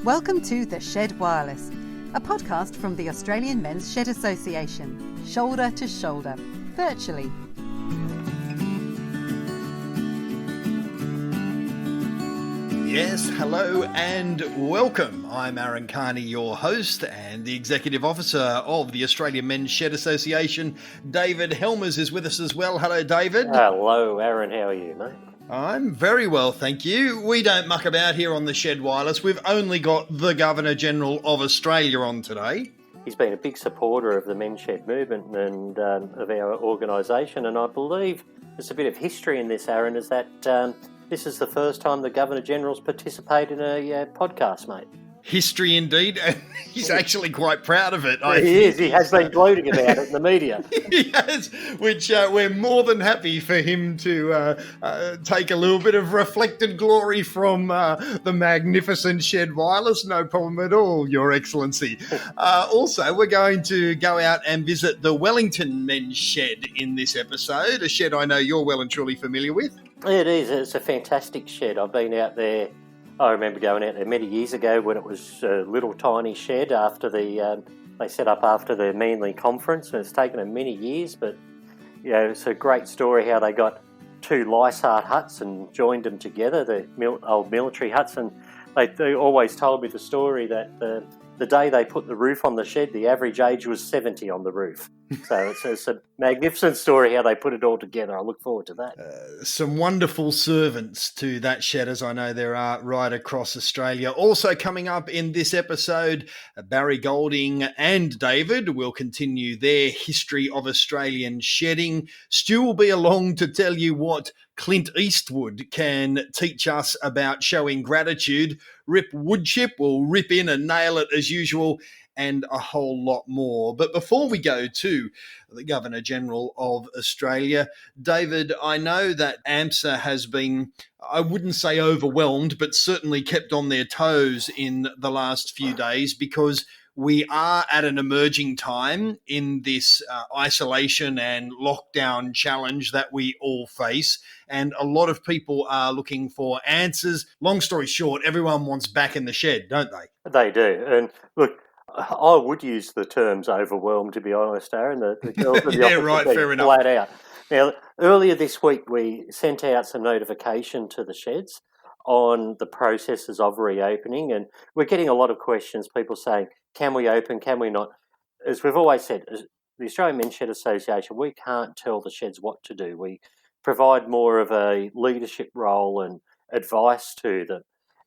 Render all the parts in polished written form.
Welcome to The Shed Wireless, a podcast from the Australian Men's Shed Association, shoulder to shoulder, virtually. Yes, hello and welcome. I'm Aaron Kearney, your host and the Executive Officer of the Australian Men's Shed Association. David Helmers is with us as well. Hello, David. Hello, Aaron. How are you, mate? I'm very well, thank you. We don't muck about here on the Shed Wireless. We've only got the Governor-General of Australia on today. He's been a big supporter of the Men's Shed movement and of our organisation, and I believe there's a bit of history in this, Aaron, is that this is the first time the Governor-General's participated in a podcast, mate. History indeed, and he's actually quite proud of it. He is. He has been gloating about it in the media. He has, which we're more than happy for him to take a little bit of reflected glory from the magnificent Shed Wireless. No problem at all, Your Excellency. Also, we're going to go out and visit the Wellington Men's Shed in this episode, a shed I know you're well and truly familiar with. It is. It's a fantastic shed. I've been out there. I remember going out there many years ago when it was a little tiny shed after they set up after the Manly conference, and it's taken them many years, but it's a great story how they got two Lysart huts and joined them together, the old military huts, and they always told me the story that the day they put the roof on the shed, the average age was 70 on the roof. So it's a magnificent story how they put it all together. I look forward to that. Some wonderful servants to that shed, as I know there are right across Australia. Also coming up in this episode, Barry Golding and David will continue their history of Australian shedding. Stu will be along to tell you what Clint Eastwood can teach us about showing gratitude. Rip Woodchip will rip in and nail it as usual, and a whole lot more. But before we go to the Governor-General of Australia, David, I know that AMSA has been, I wouldn't say overwhelmed, but certainly kept on their toes in the last few days because we are at an emerging time in this isolation and lockdown challenge that we all face. And a lot of people are looking for answers. Long story short, everyone wants back in the shed, don't they? They do. And look, I would use the terms overwhelmed, to be honest, Aaron. Yeah, right, fair enough. Flat out. Now, earlier this week, we sent out some notification to the sheds on the processes of reopening, and we're getting a lot of questions, people saying, can we open, can we not? As we've always said, as the Australian Men's Shed Association, we can't tell the sheds what to do. We provide more of a leadership role and advice to them.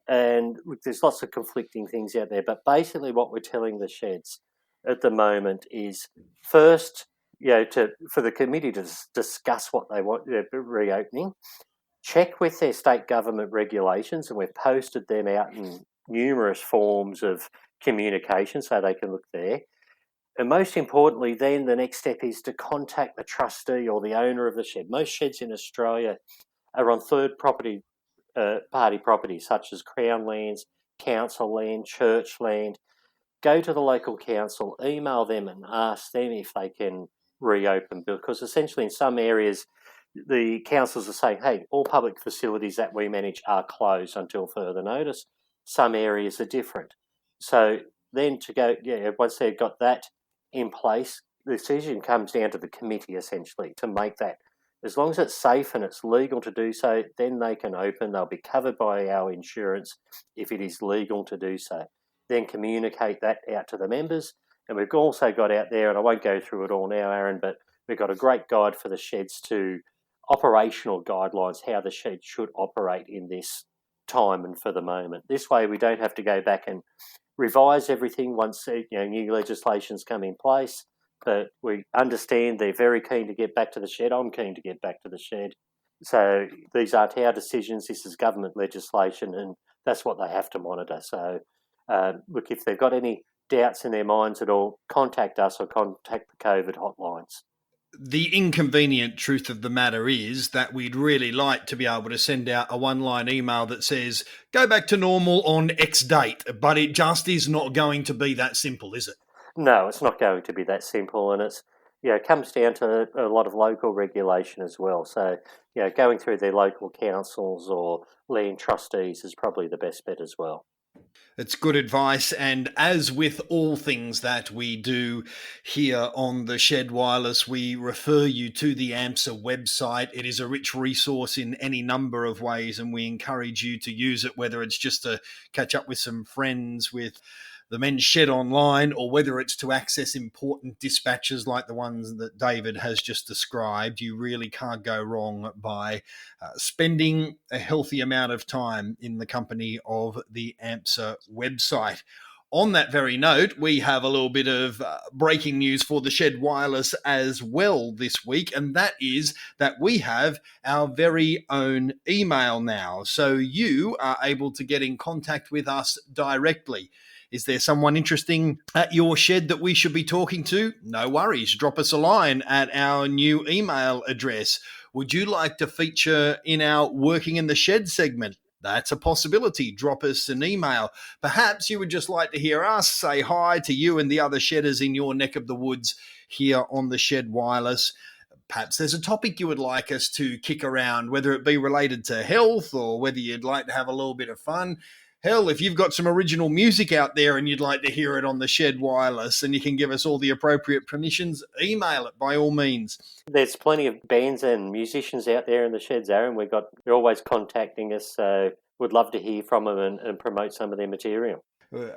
And look, there's lots of conflicting things out there, but basically what we're telling the sheds at the moment is first, for the committee to discuss what they want reopening, check with their state government regulations, and we've posted them out in numerous forms of communication so they can look there. And most importantly, then the next step is to contact the trustee or the owner of the shed. Most sheds in Australia are on third party property, such as Crown lands, council land, church land. Go to the local council, email them and ask them if they can reopen, because essentially in some areas the councils are saying, hey, all public facilities that we manage are closed until further notice. Some areas are different. So then once they've got that in place, the decision comes down to the committee essentially to make that. As long as it's safe and it's legal to do so, then they can open. They'll be covered by our insurance if it is legal to do so. Then communicate that out to the members. And we've also got out there, and I won't go through it all now, Aaron, but we've got a great guide for the sheds to operational guidelines, how the shed should operate in this time and for the moment. This way we don't have to go back and revise everything once new legislation's come in place. But we understand they're very keen to get back to the shed. I'm keen to get back to the shed. So these aren't our decisions. This is government legislation, and that's what they have to monitor. So look, if they've got any doubts in their minds at all, contact us or contact the COVID hotlines. The inconvenient truth of the matter is that we'd really like to be able to send out a one-line email that says, go back to normal on X date, but it just is not going to be that simple, is it? No, it's not going to be that simple, and it comes down to a lot of local regulation as well. So, going through their local councils or land trustees is probably the best bet as well. It's good advice, and as with all things that we do here on the Shed Wireless, we refer you to the AMSA website. It is a rich resource in any number of ways, and we encourage you to use it, whether it's just to catch up with some friends with the Men's Shed online, or whether it's to access important dispatches like the ones that David has just described. You really can't go wrong by spending a healthy amount of time in the company of the AMSA website. On that very note, we have a little bit of breaking news for the Shed Wireless as well this week, and that is that we have our very own email now. So you are able to get in contact with us directly. Is there someone interesting at your shed that we should be talking to? No worries. Drop us a line at our new email address. Would you like to feature in our Working in the Shed segment? That's a possibility. Drop us an email. Perhaps you would just like to hear us say hi to you and the other shedders in your neck of the woods here on the Shed Wireless. Perhaps there's a topic you would like us to kick around, whether it be related to health or whether you'd like to have a little bit of fun. Hell, if you've got some original music out there and you'd like to hear it on the Shed Wireless and you can give us all the appropriate permissions, email it by all means. There's plenty of bands and musicians out there in the sheds, Aaron. They're always contacting us, so we'd love to hear from them and promote some of their material.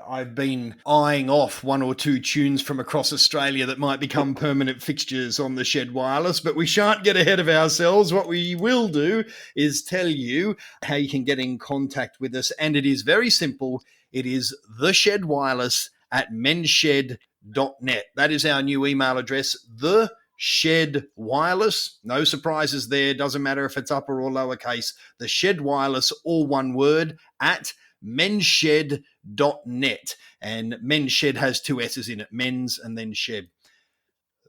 I've been eyeing off one or two tunes from across Australia that might become permanent fixtures on the Shed Wireless, but we shan't get ahead of ourselves. What we will do is tell you how you can get in contact with us, and it is very simple. It is theshedwireless@mensshed.net. That is our new email address, the Shed Wireless. No surprises there. Doesn't matter if it's upper or lowercase. The Shed Wireless, all one word, at mensshed.net. And Men's Shed has two S's in it, men's and then shed.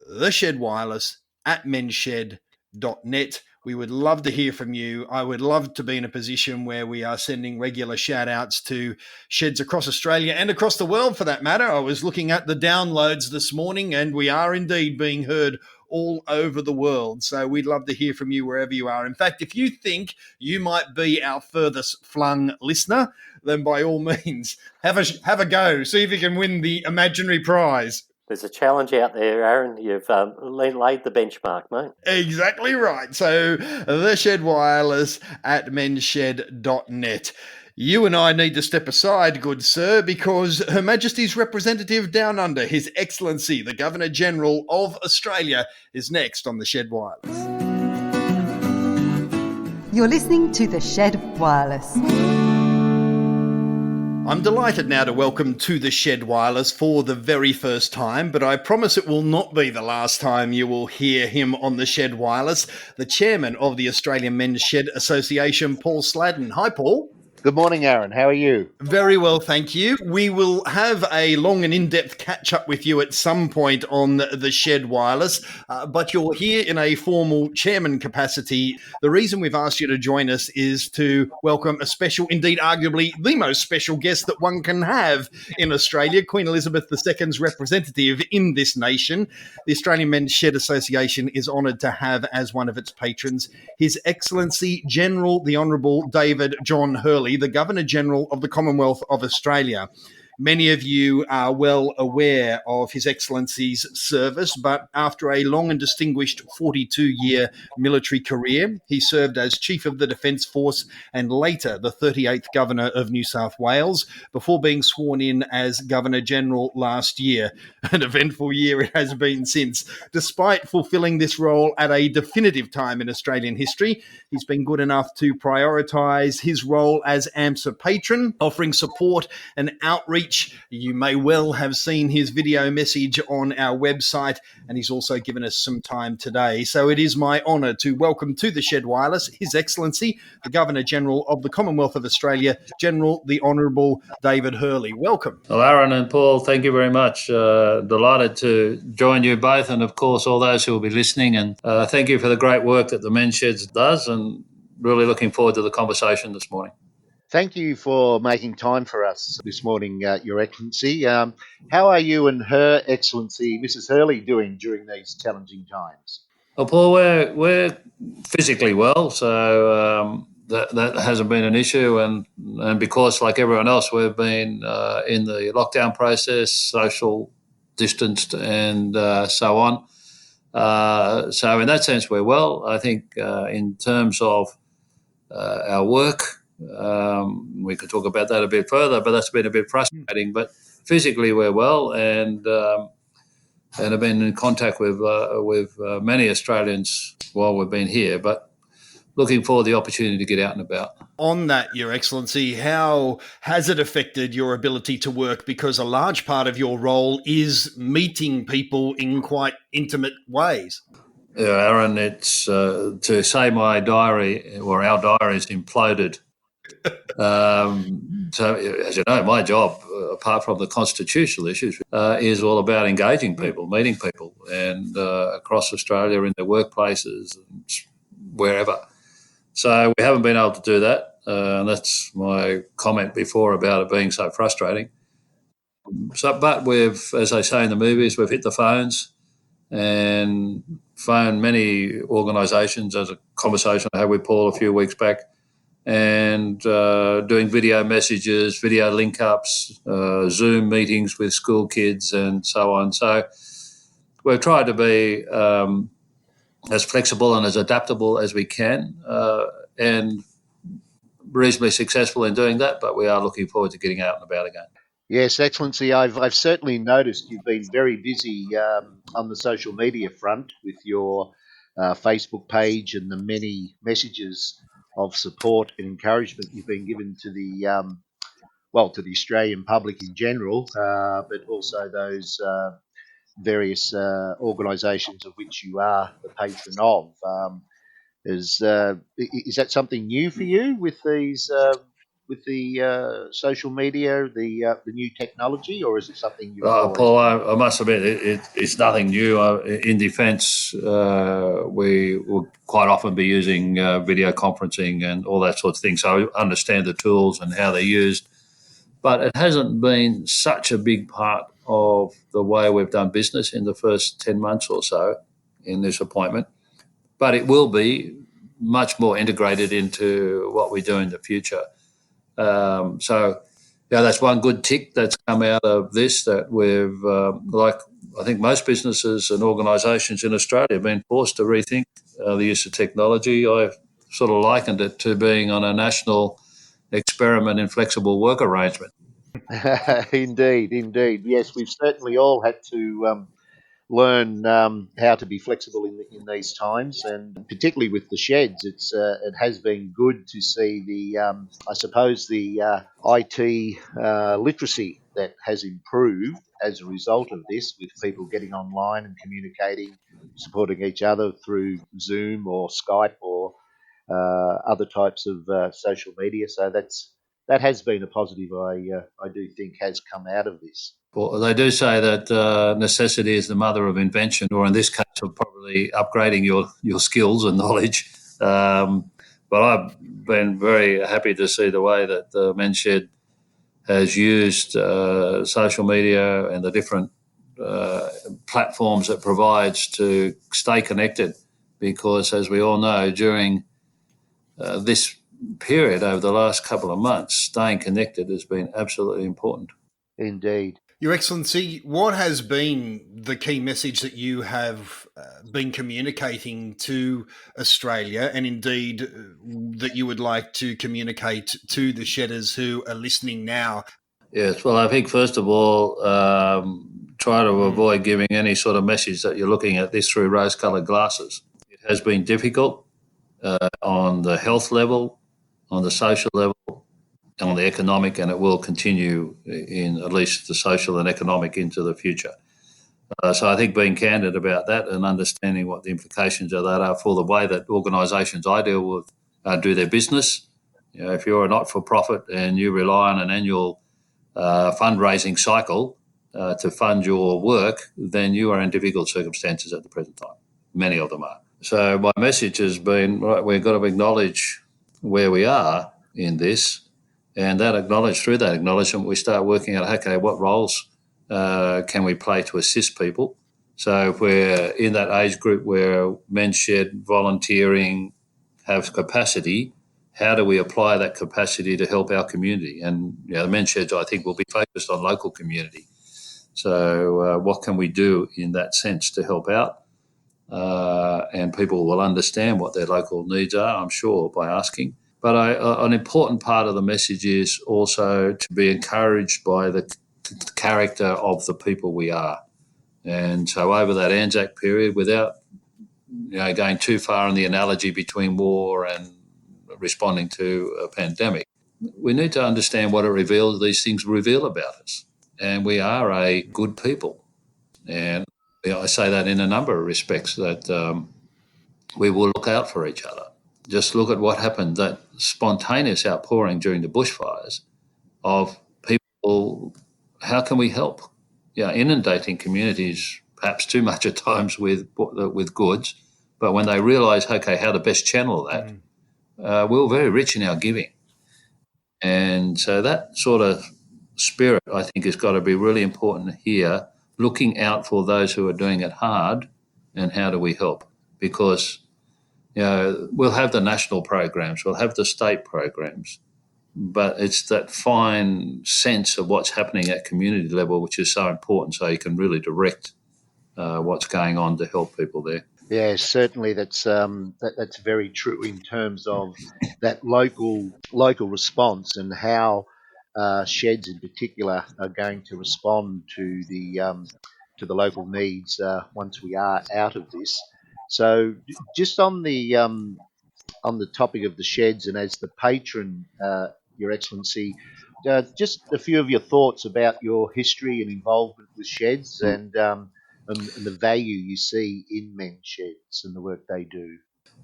The Shed Wireless at mensshed.net. We would love to hear from you. I would love to be in a position where we are sending regular shout outs to sheds across Australia and across the world for that matter. I was looking at the downloads this morning and we are indeed being heard all over the world. So we'd love to hear from you wherever you are. In fact, if you think you might be our furthest flung listener, then by all means, have a go. See if you can win the imaginary prize. There's a challenge out there, Aaron. You've laid the benchmark, mate. Exactly right. So the Shed Wireless at mensshed.net. You and I need to step aside, good sir, because Her Majesty's representative down under, His Excellency, the Governor-General of Australia, is next on the Shed Wireless. You're listening to the Shed Wireless. I'm delighted now to welcome to the Shed Wireless for the very first time, but I promise it will not be the last time you will hear him on the Shed Wireless, the chairman of the Australian Men's Shed Association, Paul Sladden. Hi, Paul. Good morning, Aaron. How are you? Very well, thank you. We will have a long and in-depth catch-up with you at some point on the Shed Wireless, but you're here in a formal chairman capacity. The reason we've asked you to join us is to welcome a special, indeed arguably the most special guest that one can have in Australia, Queen Elizabeth II's representative in this nation. The Australian Men's Shed Association is honoured to have as one of its patrons His Excellency General the Honourable David John Hurley, the Governor-General of the Commonwealth of Australia. Many of you are well aware of His Excellency's service, but after a long and distinguished 42-year military career, he served as Chief of the Defence Force and later the 38th Governor of New South Wales before being sworn in as Governor-General last year. An eventful year it has been since. Despite fulfilling this role at a definitive time in Australian history, he's been good enough to prioritise his role as AMSA patron, offering support and outreach. You may well have seen his video message on our website, and he's also given us some time today. So it is my honour to welcome to the Shed Wireless His Excellency, the Governor-General of the Commonwealth of Australia, General the Honourable David Hurley. Welcome. Well, Aaron and Paul, thank you very much. Delighted to join you both, and of course all those who will be listening. And thank you for the great work that the Men's Sheds does, and really looking forward to the conversation this morning. Thank you for making time for us this morning, Your Excellency. How are you and Her Excellency, Mrs. Hurley, doing during these challenging times? Well, Paul, we're physically well, so that hasn't been an issue, and because, like everyone else, we've been in the lockdown process, social distanced, and so on. So in that sense, we're well. I think in terms of our work, we could talk about that a bit further, but that's been a bit frustrating. But physically, we're well, and have been in contact with many Australians while we've been here. But looking forward to the opportunity to get out and about. On that, Your Excellency, how has it affected your ability to work? Because a large part of your role is meeting people in quite intimate ways. Yeah, Aaron, it's to say my diary or our diaries imploded. So, as you know, my job, apart from the constitutional issues, is all about engaging people, meeting people, and across Australia in their workplaces and wherever. So we haven't been able to do that, and that's my comment before about it being so frustrating. So, but we've, as they say in the movies, we've hit the phones and phoned many organisations. As a conversation I had with Paul a few weeks back, and doing video messages, video link-ups, Zoom meetings with school kids and so on. So we've tried to be as flexible and as adaptable as we can, and reasonably successful in doing that, but we are looking forward to getting out and about again. Yes, Excellency, I've certainly noticed you've been very busy on the social media front with your Facebook page and the many messages of support and encouragement you've been given to the to the Australian public in general, but also those various organisations of which you are the patron of. Is that something new for you with these with the social media, the new technology, or is it something you've always Paul, I must admit, it's nothing new. In defence, we will quite often be using video conferencing and all that sort of thing, so I understand the tools and how they're used. But it hasn't been such a big part of the way we've done business in the first 10 months or so in this appointment. But it will be much more integrated into what we do in the future. So that's one good tick that's come out of this, that we've, like I think most businesses and organisations in Australia, have been forced to rethink the use of technology. I've sort of likened it to being on a national experiment in flexible work arrangement. Indeed. Yes, we've certainly all had to learn how to be flexible in these times, and particularly with the sheds, it has been good to see the I suppose the IT literacy that has improved as a result of this, with people getting online and communicating, supporting each other through Zoom or Skype or other types of social media. So that has been a positive. I do think has come out of this. Well, they do say that necessity is the mother of invention, or in this case, of probably upgrading your skills and knowledge. But I've been very happy to see the way that the Men's Shed has used social media and the different platforms it provides to stay connected, because, as we all know, during this period over the last couple of months, staying connected has been absolutely important. Indeed. Your Excellency, what has been the key message that you have been communicating to Australia, and indeed that you would like to communicate to the shedders who are listening now? Yes, well, I think first of all, try to avoid giving any sort of message that you're looking at this through rose-coloured glasses. It has been difficult on the health level, on the social level, on the economic, and it will continue in at least the social and economic into the future. So I think being candid about that and understanding what the implications of that are for the way that organisations I deal with do their business. You know, if you're a not-for-profit and you rely on an annual fundraising cycle to fund your work, then you are in difficult circumstances at the present time. Many of them are. So my message has been, right, we've got to acknowledge where we are in this, and through that acknowledgement, we start working out, okay, what roles can we play to assist people? So if we're in that age group where Men's Shed, volunteering, have capacity, how do we apply that capacity to help our community? And the men's sheds, I think, will be focused on local community. So what can we do in that sense to help out? And people will understand what their local needs are, I'm sure, by asking. But an important part of the message is also to be encouraged by the character of the people we are. And so over that Anzac period, without going too far in the analogy between war and responding to a pandemic, we need to understand what these things reveal about us. And we are a good people. And I say that in a number of respects, that we will look out for each other. Just look at what happened, that spontaneous outpouring during the bushfires of people. How can we help? Inundating communities perhaps too much at times with goods, but when they realise, okay, how to best channel that, we're very rich in our giving. And so that sort of spirit, I think, has got to be really important here, looking out for those who are doing it hard and how do we help? Because we'll have the national programs, we'll have the state programs, but it's that fine sense of what's happening at community level which is so important, so you can really direct what's going on to help people there. Yeah, certainly that's very true in terms of that local response and how sheds in particular are going to respond to the local needs once we are out of this. So just on the topic of the sheds, and as the patron, Your Excellency, just a few of your thoughts about your history and involvement with sheds and the value you see in men's sheds and the work they do.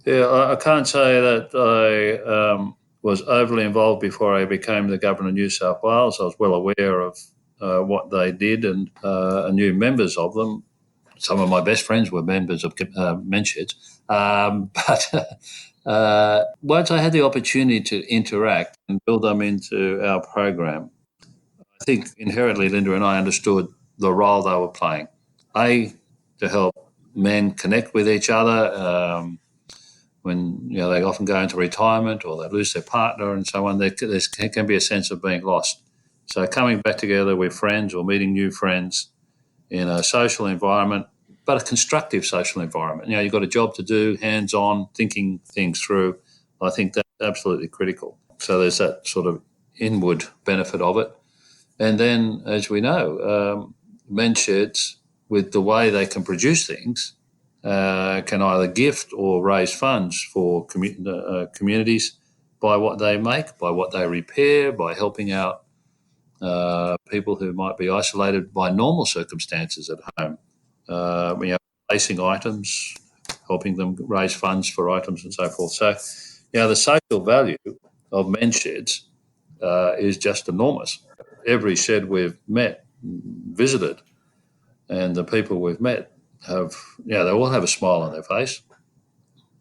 Yeah, I can't say that I was overly involved before I became the Governor of New South Wales. I was well aware of what they did and knew members of them. Some of my best friends were members of men's sheds. But once I had the opportunity to interact and build them into our program, I think inherently Linda and I understood the role they were playing. To help men connect with each other when they often go into retirement or they lose their partner and so on. There can be a sense of being lost. So coming back together with friends or meeting new friends in a social environment, but a constructive social environment. You've got a job to do, hands-on, thinking things through. I think that's absolutely critical. So there's that sort of inward benefit of it. And then, as we know, men's sheds, with the way they can produce things, can either gift or raise funds for communities by what they make, by what they repair, by helping out people who might be isolated by normal circumstances at home. Replacing items, helping them raise funds for items and so forth. So, the social value of men's sheds is just enormous. Every shed we've visited, and the people we've met they all have a smile on their face.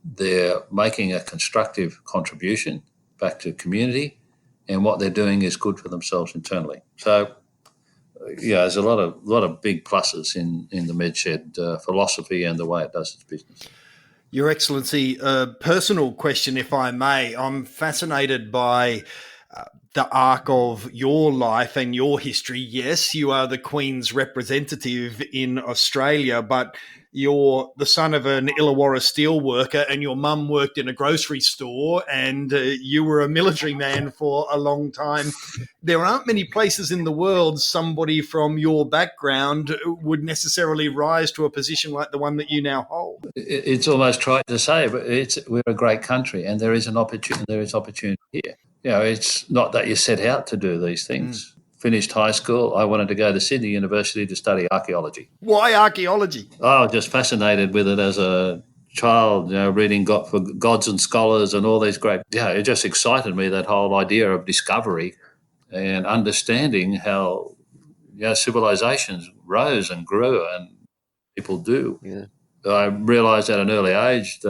They're making a constructive contribution back to community, and what they're doing is good for themselves internally. So, there's a lot of big pluses in the MedShed philosophy and the way it does its business. Your Excellency, a personal question, if I may. I'm fascinated by the arc of your life and your history. Yes, you are the Queen's representative in Australia, but you're the son of an Illawarra steel worker and your mum worked in a grocery store and you were a military man for a long time. There aren't many places in the world somebody from your background would necessarily rise to a position like the one that you now hold. It's almost trite to say, but we're a great country and there is opportunity here. It's not that you set out to do these things. Finished high school, I wanted to go to Sydney University to study archaeology. Why archaeology? I was just fascinated with it as a child, reading for gods and scholars and all these great, it just excited me, that whole idea of discovery and understanding how civilizations rose and grew and people do. Yeah. I realised at an early age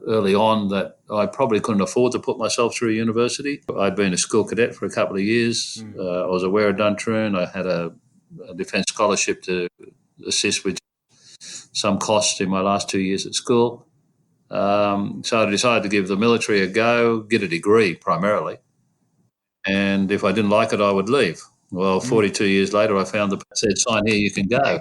early on that I probably couldn't afford to put myself through university. I'd been a school cadet for a couple of years. I was a Wear-a-Duntroon. I had a defence scholarship to assist with some costs in my last 2 years at school. So I decided to give the military a go, get a degree primarily. And if I didn't like it, I would leave. Well, 42 years later, I found the said sign here, you can go.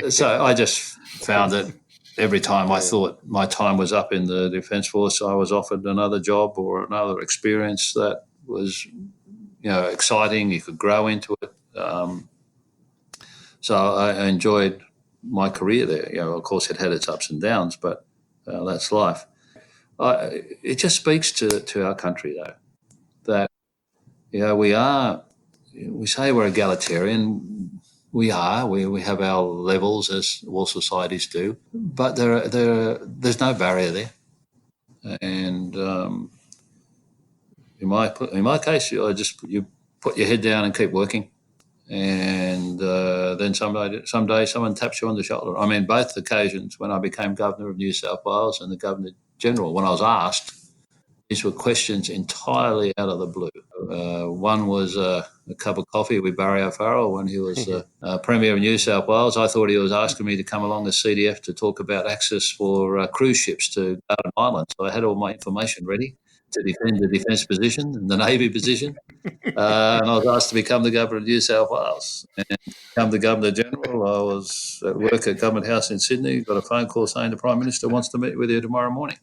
So I just found that every time I thought my time was up in the Defence Force, I was offered another job or another experience that was, exciting. You could grow into it. So I enjoyed my career there. Of course, it had its ups and downs, but that's life. It just speaks to our country, though, that we say we're egalitarian. We are. We have our levels, as all societies do, but there's no barrier there. And in my case, you put your head down and keep working, and then someday someone taps you on the shoulder. I mean, both occasions when I became Governor of New South Wales and the Governor General, when I was asked, these were questions entirely out of the blue. One was a cup of coffee with Barry O'Farrell when he was Premier of New South Wales. I thought he was asking me to come along as CDF to talk about access for cruise ships to Garden Island. So I had all my information ready to defend the defence position and the Navy position. And I was asked to become the Governor of New South Wales. And to become the Governor General, I was at work at Government House in Sydney, got a phone call saying the Prime Minister wants to meet with you tomorrow morning.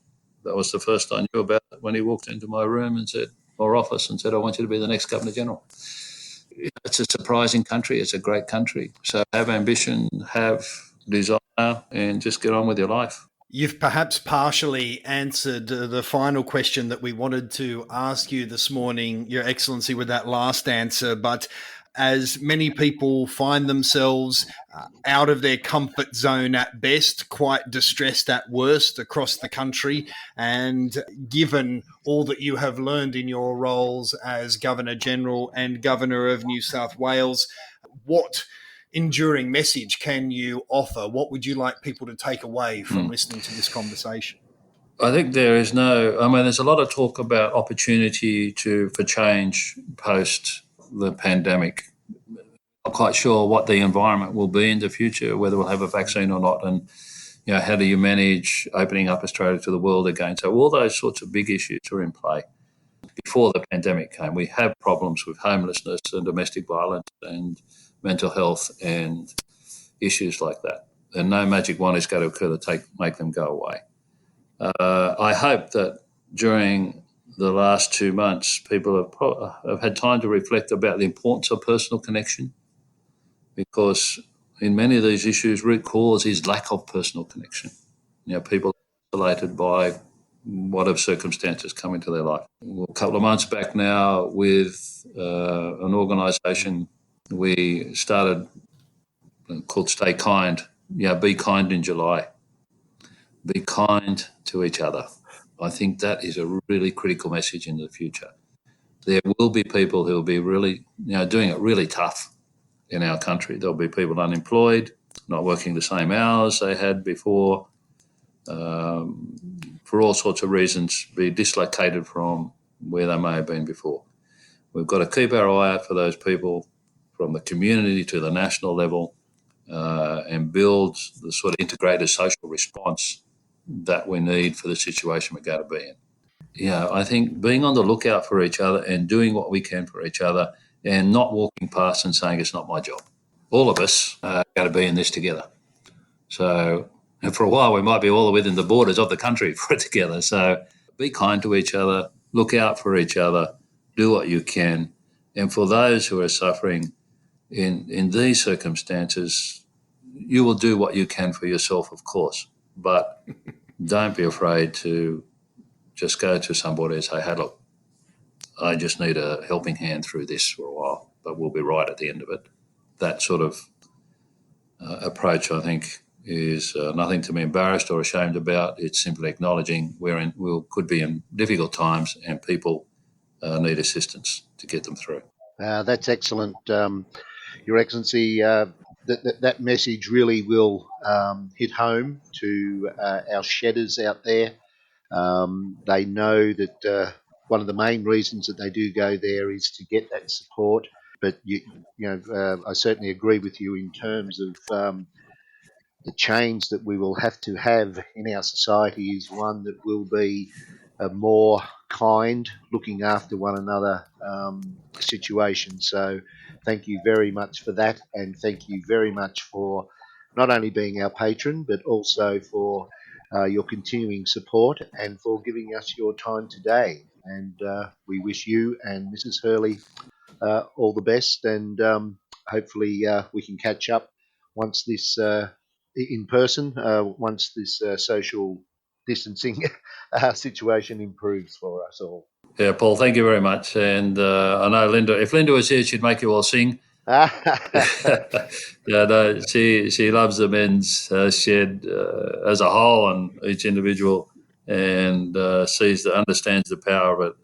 That was the first I knew about it when he walked into my room and said, or office, and said, I want you to be the next Governor General. It's a surprising country. It's a great country. So have ambition, have desire, and just get on with your life. You've perhaps partially answered the final question that we wanted to ask you this morning, Your Excellency, with that last answer. But as many people find themselves out of their comfort zone at best, quite distressed at worst across the country, and given all that you have learned in your roles as Governor General and Governor of New South Wales, what enduring message can you offer? What would you like people to take away from listening to this conversation? I think there's a lot of talk about opportunity for change post the pandemic. I'm quite sure what the environment will be in the future, whether we'll have a vaccine or not, and how do you manage opening up Australia to the world again? So all those sorts of big issues are in play. Before the pandemic came, we have problems with homelessness and domestic violence and mental health and issues like that. And no magic wand is going to occur to make them go away. I hope that during the last 2 months, people have had time to reflect about the importance of personal connection, because in many of these issues, root cause is lack of personal connection. People are isolated by whatever circumstances come into their life. A couple of months back now, with an organisation we started called Stay Kind. Be kind in July. Be kind to each other. I think that is a really critical message in the future. There will be people who will be really, doing it really tough in our country. There'll be people unemployed, not working the same hours they had before, for all sorts of reasons, be dislocated from where they may have been before. We've got to keep our eye out for those people from the community to the national level, and build the sort of integrated social response that we need for the situation we're going to be in. I think being on the lookout for each other and doing what we can for each other, and not walking past and saying it's not my job. All of us are going to be in this together. So, and for a while we might be all within the borders of the country for it together. So be kind to each other, look out for each other, do what you can. And for those who are suffering in these circumstances, you will do what you can for yourself, of course. But don't be afraid to just go to somebody and say, hey, look, I just need a helping hand through this for a while, but we'll be right at the end of it. That sort of approach, I think, is nothing to be embarrassed or ashamed about. It's simply acknowledging we could be in difficult times and people need assistance to get them through. That's excellent, Your Excellency. That message really will hit home to our shedders out there. They know that one of the main reasons that they do go there is to get that support. But I certainly agree with you in terms of the change that we will have to have in our society is one that will be a more kind, looking after one another situation. So thank you very much for that, and thank you very much for not only being our patron, but also for your continuing support and for giving us your time today. And we wish you and Mrs. Hurley all the best, and hopefully we can catch up once this in person, once this social distancing situation improves for us all. Yeah, Paul, thank you very much. And I know Linda, if Linda was here, she'd make you all sing. Yeah, no, she loves the men's shed as a whole and each individual, and understands the power of it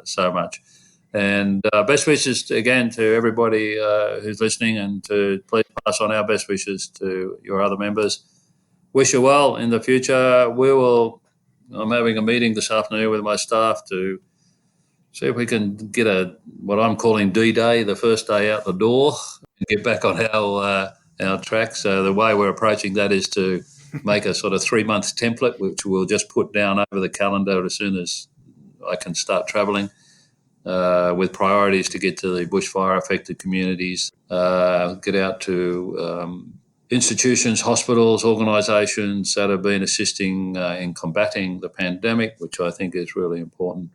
so much. And best wishes again to everybody who's listening, and to please pass on our best wishes to your other members. Wish you well in the future. I'm having a meeting this afternoon with my staff to see if we can get what I'm calling D-Day, the first day out the door, and get back on our track. So the way we're approaching that is to make a sort of 3-month template, which we'll just put down over the calendar as soon as I can start travelling, with priorities to get to the bushfire-affected communities, get out to institutions, hospitals, organisations that have been assisting in combating the pandemic, which I think is really important.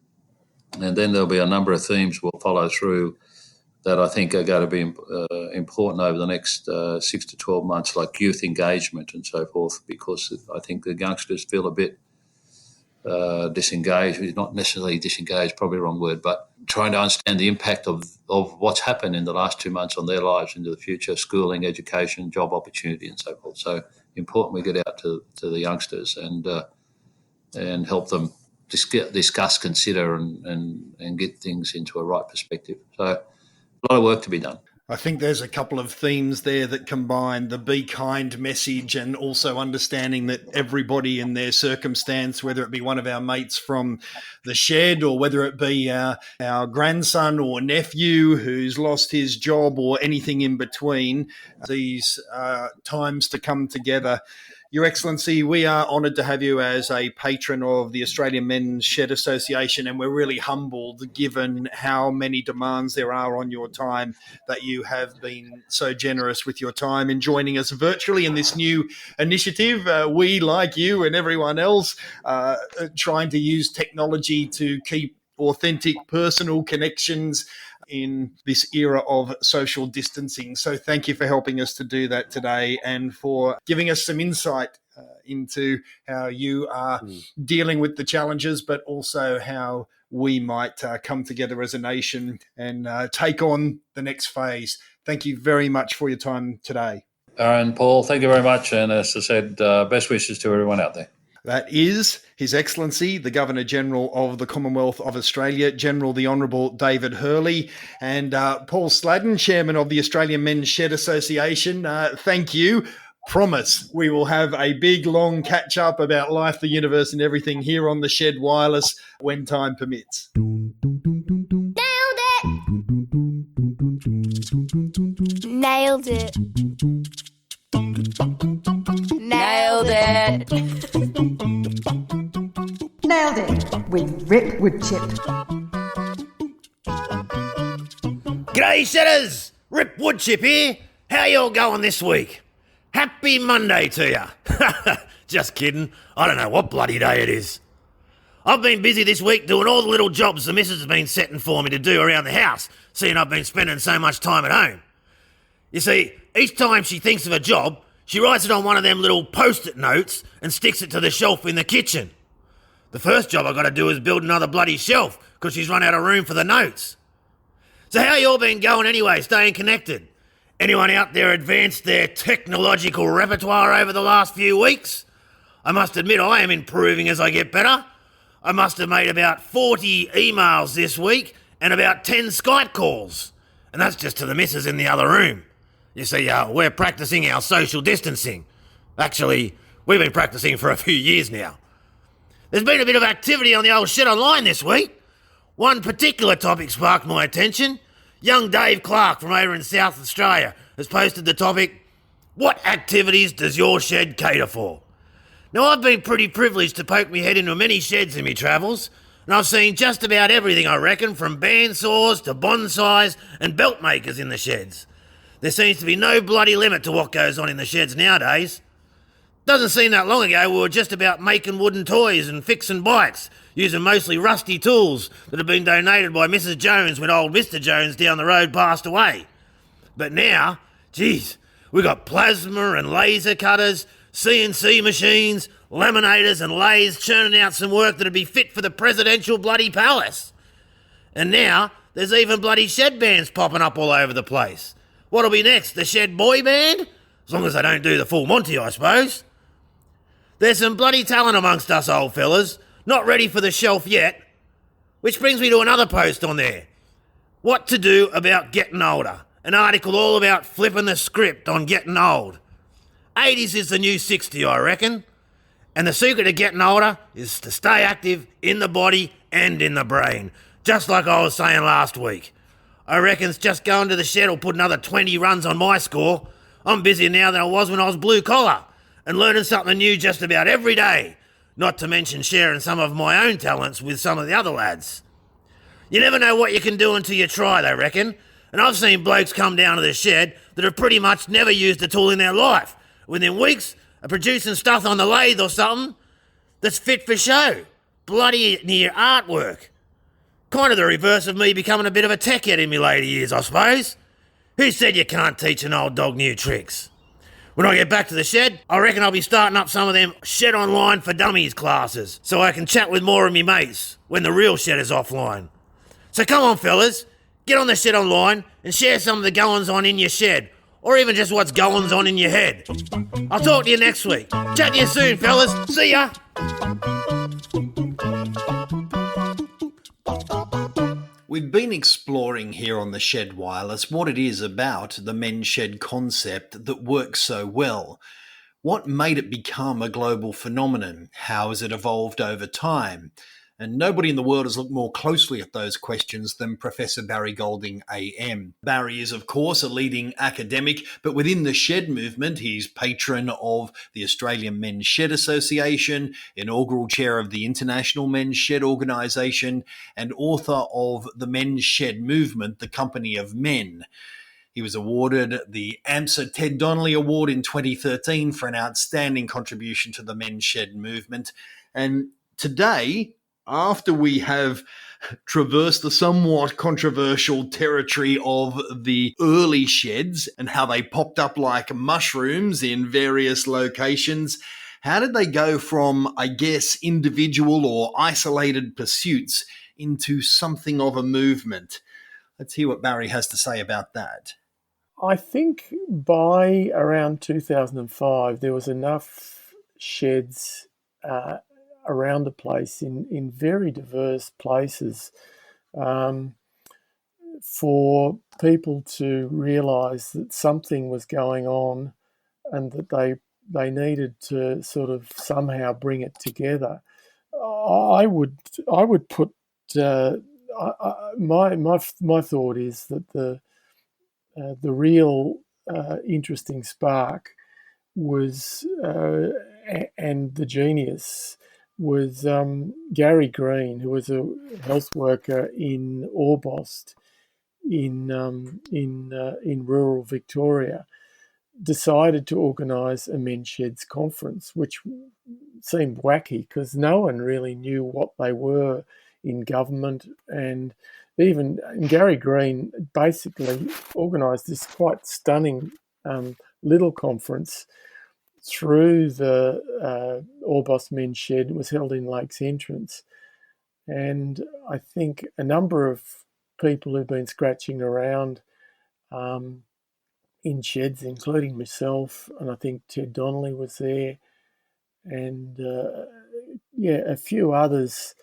And then there'll be a number of themes we'll follow through that I think are going to be important over the next 6 to 12 months, like youth engagement and so forth, because I think the youngsters feel a bit disengaged. Not necessarily disengaged, probably the wrong word, but trying to understand the impact of what's happened in the last 2 months on their lives into the future, schooling, education, job opportunity and so forth. So important we get out to the youngsters and help them discuss, consider and get things into a right perspective. So a lot of work to be done. I think there's a couple of themes there that combine the be kind message and also understanding that everybody in their circumstance, whether it be one of our mates from the shed or whether it be our grandson or nephew who's lost his job or anything in between, these times to come together. Your Excellency, we are honoured to have you as a patron of the Australian Men's Shed Association, and we're really humbled given how many demands there are on your time that you have been so generous with your time in joining us virtually in this new initiative. We, like you and everyone else, trying to use technology to keep authentic personal connections in this era of social distancing. So thank you for helping us to do that today and for giving us some insight into how you are dealing with the challenges, but also how we might come together as a nation and take on the next phase. Thank you very much for your time today. Aaron, Paul, thank you very much. And as I said, best wishes to everyone out there. That is His Excellency, the Governor-General of the Commonwealth of Australia, General the Honourable David Hurley, and Paul Sladden, Chairman of the Australian Men's Shed Association. Thank you. Promise we will have a big, long catch-up about life, the universe and everything here on the Shed Wireless when time permits. Nailed it. Nailed it. Nailed it with Rip Woodchip. G'day, Shedders! Rip Woodchip here. How y'all going this week? Happy Monday to ya. Just kidding. I don't know what bloody day it is. I've been busy this week doing all the little jobs the missus has been setting for me to do around the house, seeing I've been spending so much time at home. You see, each time she thinks of a job, she writes it on one of them little post-it notes and sticks it to the shelf in the kitchen. The first job I got to do is build another bloody shelf because she's run out of room for the notes. So how y'all been going anyway, staying connected? Anyone out there advanced their technological repertoire over the last few weeks? I must admit I am improving as I get better. I must have made about 40 emails this week and about 10 Skype calls. And that's just to the missus in the other room. You see, we're practicing our social distancing. Actually, we've been practicing for a few years now. There's been a bit of activity on the old Shed Online this week. One particular topic sparked my attention. Young Dave Clark from over in South Australia has posted the topic, What activities does your shed cater for? Now, I've been pretty privileged to poke me head into many sheds in me travels, and I've seen just about everything, I reckon, from bandsaws to bonsais and belt makers in the sheds. There seems to be no bloody limit to what goes on in the sheds nowadays. Doesn't seem that long ago we were just about making wooden toys and fixing bikes, using mostly rusty tools that had been donated by Mrs. Jones when old Mr. Jones down the road passed away. But now, geez, we got plasma and laser cutters, CNC machines, laminators and lathes churning out some work that'd be fit for the presidential bloody palace. And now there's even bloody shed bands popping up all over the place. What'll be next, the shed boy band? As long as they don't do the full Monty, I suppose. There's some bloody talent amongst us old fellas, not ready for the shelf yet. Which brings me to another post on there. What to do about getting older. An article all about flipping the script on getting old. 80s is the new 60, I reckon. And the secret of getting older is to stay active in the body and in the brain. Just like I was saying last week. I reckon it's just going to the shed will put another 20 runs on my score. I'm busier now than I was when I was blue collar and learning something new just about every day. Not to mention sharing some of my own talents with some of the other lads. You never know what you can do until you try, they reckon. And I've seen blokes come down to the shed that have pretty much never used a tool in their life. Within weeks of producing stuff on the lathe or something that's fit for show. Bloody near artwork. Kind of the reverse of me becoming a bit of a tech head in my later years, I suppose. Who said you can't teach an old dog new tricks? When I get back to the shed, I reckon I'll be starting up some of them Shed Online for Dummies classes so I can chat with more of me mates when the real shed is offline. So come on, fellas, get on the Shed Online and share some of the goings-on in your shed, or even just what's goings-on in your head. I'll talk to you next week. Chat to you soon, fellas. See ya! We've been exploring here on the Shed Wireless what it is about the men's shed concept that works so well. What made it become a global phenomenon? How has it evolved over time? And nobody in the world has looked more closely at those questions than Professor Barry Golding AM. Barry is, of course, a leading academic, but within the shed movement, he's patron of the Australian Men's Shed Association, inaugural chair of the International Men's Shed Organisation, and author of The Men's Shed Movement, the Company of Men. He was awarded the AMSA Ted Donnelly Award in 2013 for an outstanding contribution to the men's shed movement. And today, after we have traversed the somewhat controversial territory of the early sheds and how they popped up like mushrooms in various locations, how did they go from, I guess, individual or isolated pursuits into something of a movement? Let's hear what Barry has to say about that. I think by around 2005, there was enough sheds around the place in very diverse places for people to realise that something was going on and that they needed to sort of somehow bring it together. I would put my thought is that the real interesting spark was and the genius was Gary Green, who was a health worker in Orbost in rural Victoria, decided to organise a men's sheds conference, which seemed wacky because no one really knew what they were in government, and Gary Green basically organised this quite stunning little conference through the Orbost Men's Shed. It was held in Lakes Entrance, and I think a number of people who've been scratching around in sheds, including myself, and I think Ted Donnelly was there, and a few others.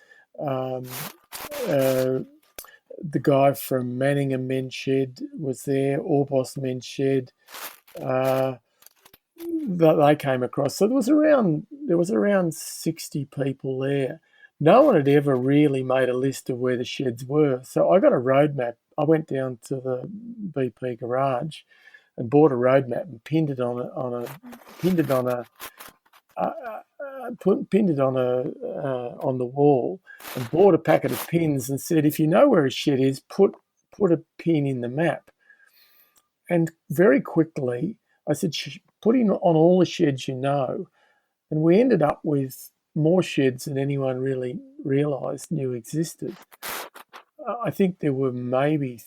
The guy from Manningham Men's Shed was there, Orbost Men's Shed. That they came across. So there was around 60 people there. No one had ever really made a list of where the sheds were. So I got a road map. I went down to the BP garage and bought a road map and pinned it on the wall, and bought a packet of pins and said, if you know where a shed is, put a pin in the map. And very quickly I said, put in on all the sheds you know. And we ended up with more sheds than anyone really knew existed. I think there were maybe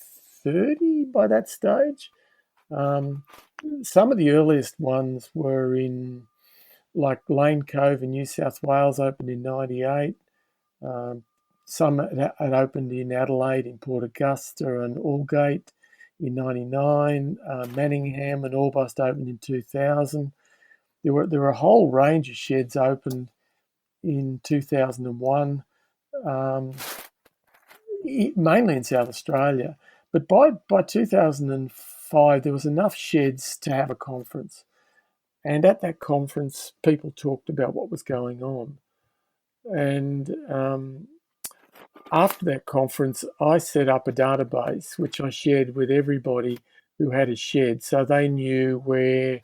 30 by that stage. Some of the earliest ones were in, like Lane Cove in New South Wales, opened in 98. Some had opened in Adelaide, in Port Augusta and Aldgate in 99. Manningham and Orbost opened in 2000. There were a whole range of sheds opened in 2001, mainly in South Australia. But by 2005, there was enough sheds to have a conference. And at that conference, people talked about what was going on. And after that conference, I set up a database, which I shared with everybody who had a shed, so they knew where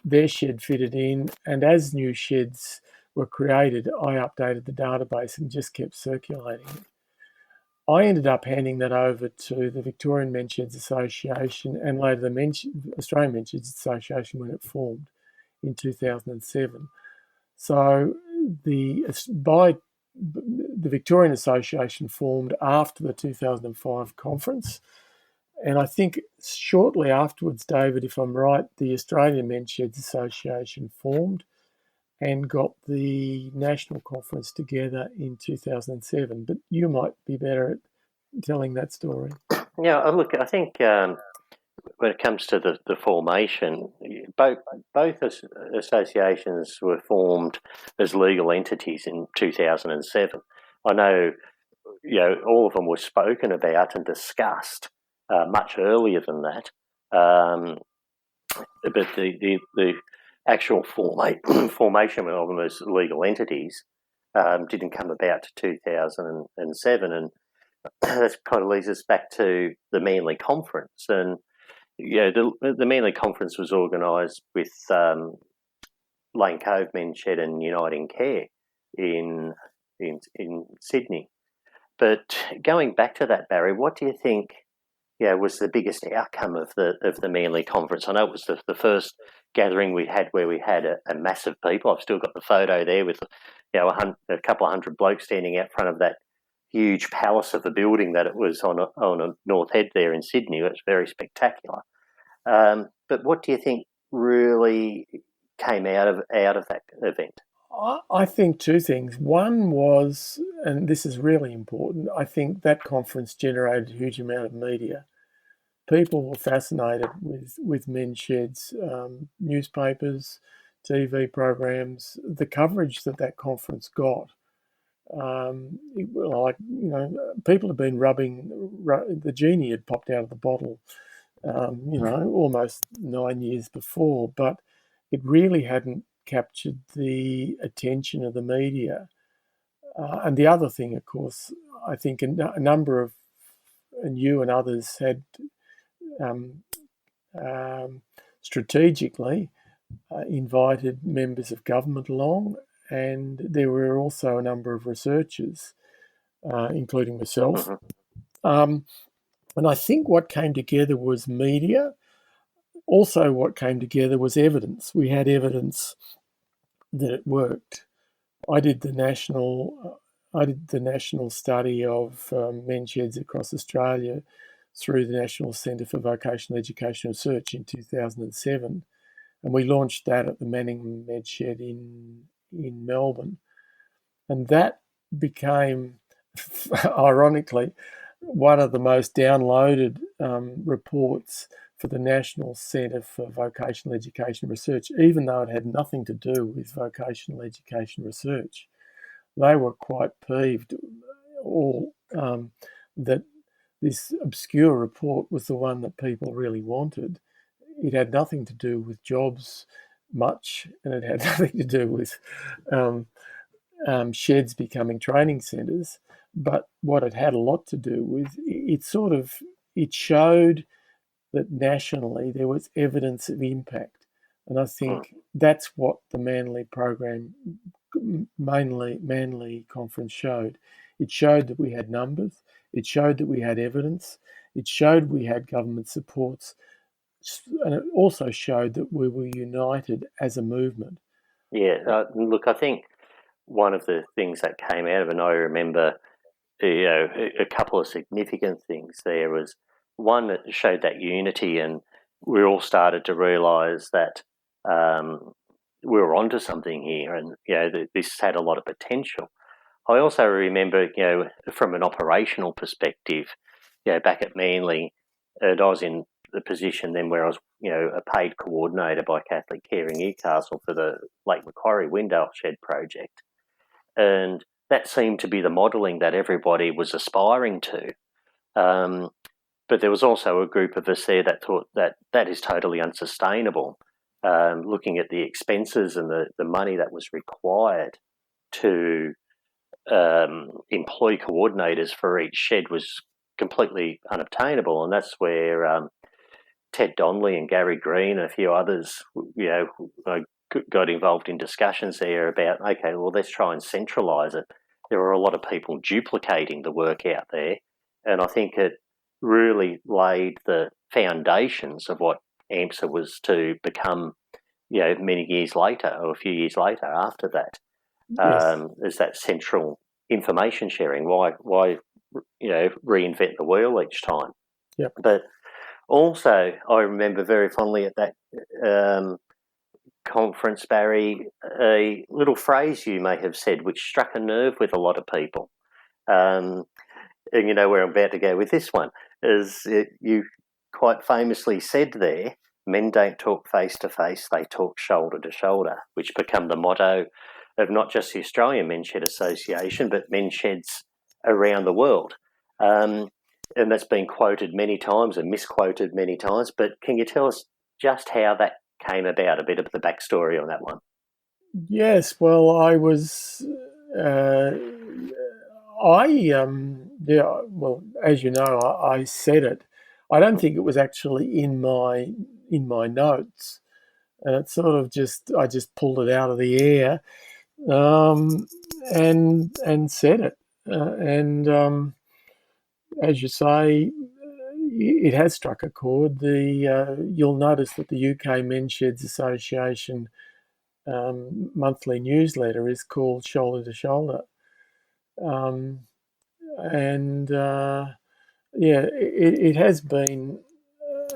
their shed fitted in. And as new sheds were created, I updated the database and just kept circulating it. I ended up handing that over to the Victorian Men's Sheds Association and later the Australian Men's Sheds Association when it formed in 2007. So the Victorian Association formed after the 2005 conference. And I think shortly afterwards, David, if I'm right, the Australian Men's Sheds Association formed and got the national conference together in 2007. But you might be better at telling that story. Yeah, look, I think when it comes to the formation, both associations were formed as legal entities in 2007. I know, all of them were spoken about and discussed much earlier than that. But the actual formation of them as legal entities didn't come about to 2007, and that kind of leads us back to the Manly Conference. And the Manly Conference was organised with Lane Cove Men's Shed and Uniting Care in Sydney. But going back to that, Barry, what do you think was the biggest outcome of the Manly Conference? I know it was the first gathering we had where we had a massive people. I've still got the photo there with a couple of hundred blokes standing out front of that huge palace of a building that it was on a North Head there in Sydney. It was very spectacular. But what do you think really came out of that event? I think two things. One was, and this is really important, I think that conference generated a huge amount of media. People were fascinated with men's sheds, newspapers, TV programs, the coverage that conference got. People have been the genie had popped out of the bottle, almost 9 years before, but it really hadn't captured the attention of the media. And the other thing, of course, I think a number of, and you and others had strategically invited members of government along, and there were also a number of researchers, including myself. And I think what came together was media. Also what came together was evidence. We had evidence that it worked. I did the national study of men's sheds across Australia through the National Centre for Vocational Education Research in 2007, and we launched that at the Manning Med Shed in Melbourne, and that became, ironically, one of the most downloaded reports for the National Centre for Vocational Education Research, even though it had nothing to do with vocational education research. They were quite peeved that this obscure report was the one that people really wanted. It had nothing to do with jobs much, and it had nothing to do with sheds becoming training centres. But what it had a lot to do with, it showed that nationally there was evidence of impact. And I think that's what the Manly program, Manly conference showed. It showed that we had numbers. It showed that we had evidence. It showed we had government supports. And it also showed that we were united as a movement. Yeah, look, I think one of the things that came out of it, and I remember, a couple of significant things there was one that showed that unity, and we all started to realise that we were onto something here, and this had a lot of potential. I also remember, from an operational perspective, back at Manly, and I was in the position then where I was, a paid coordinator by Catholic Care in Newcastle for the Lake Macquarie window shed project, and that seemed to be the modelling that everybody was aspiring to. But there was also a group of us there that thought that is totally unsustainable. Looking at the expenses and the money that was required to employ coordinators for each shed was completely unobtainable. And that's where Ted Donnelly and Gary Green and a few others, got involved in discussions there about, okay, well, let's try and centralise it. There were a lot of people duplicating the work out there, and I think it really laid the foundations of what AMSA was to become, many years later, or a few years later after that. Yes. Is that central information sharing? Why reinvent the wheel each time? Yep. But also, I remember very fondly at that conference, Barry, a little phrase you may have said which struck a nerve with a lot of people. And you know where I'm about to go with this one, is you quite famously said there, men don't talk face to face, they talk shoulder to shoulder, which become the motto of not just the Australian Men's Shed Association, but men's sheds around the world. And that's been quoted many times and misquoted many times, but can you tell us just how that came about, a bit of the backstory on that one? Yes, well, I was, as you know, I said it. I don't think it was actually in my notes, and it sort of I just pulled it out of the air, and said it, as you say, it has struck a chord. You'll notice that the UK Men's Sheds Association monthly newsletter is called Shoulder to Shoulder, it has been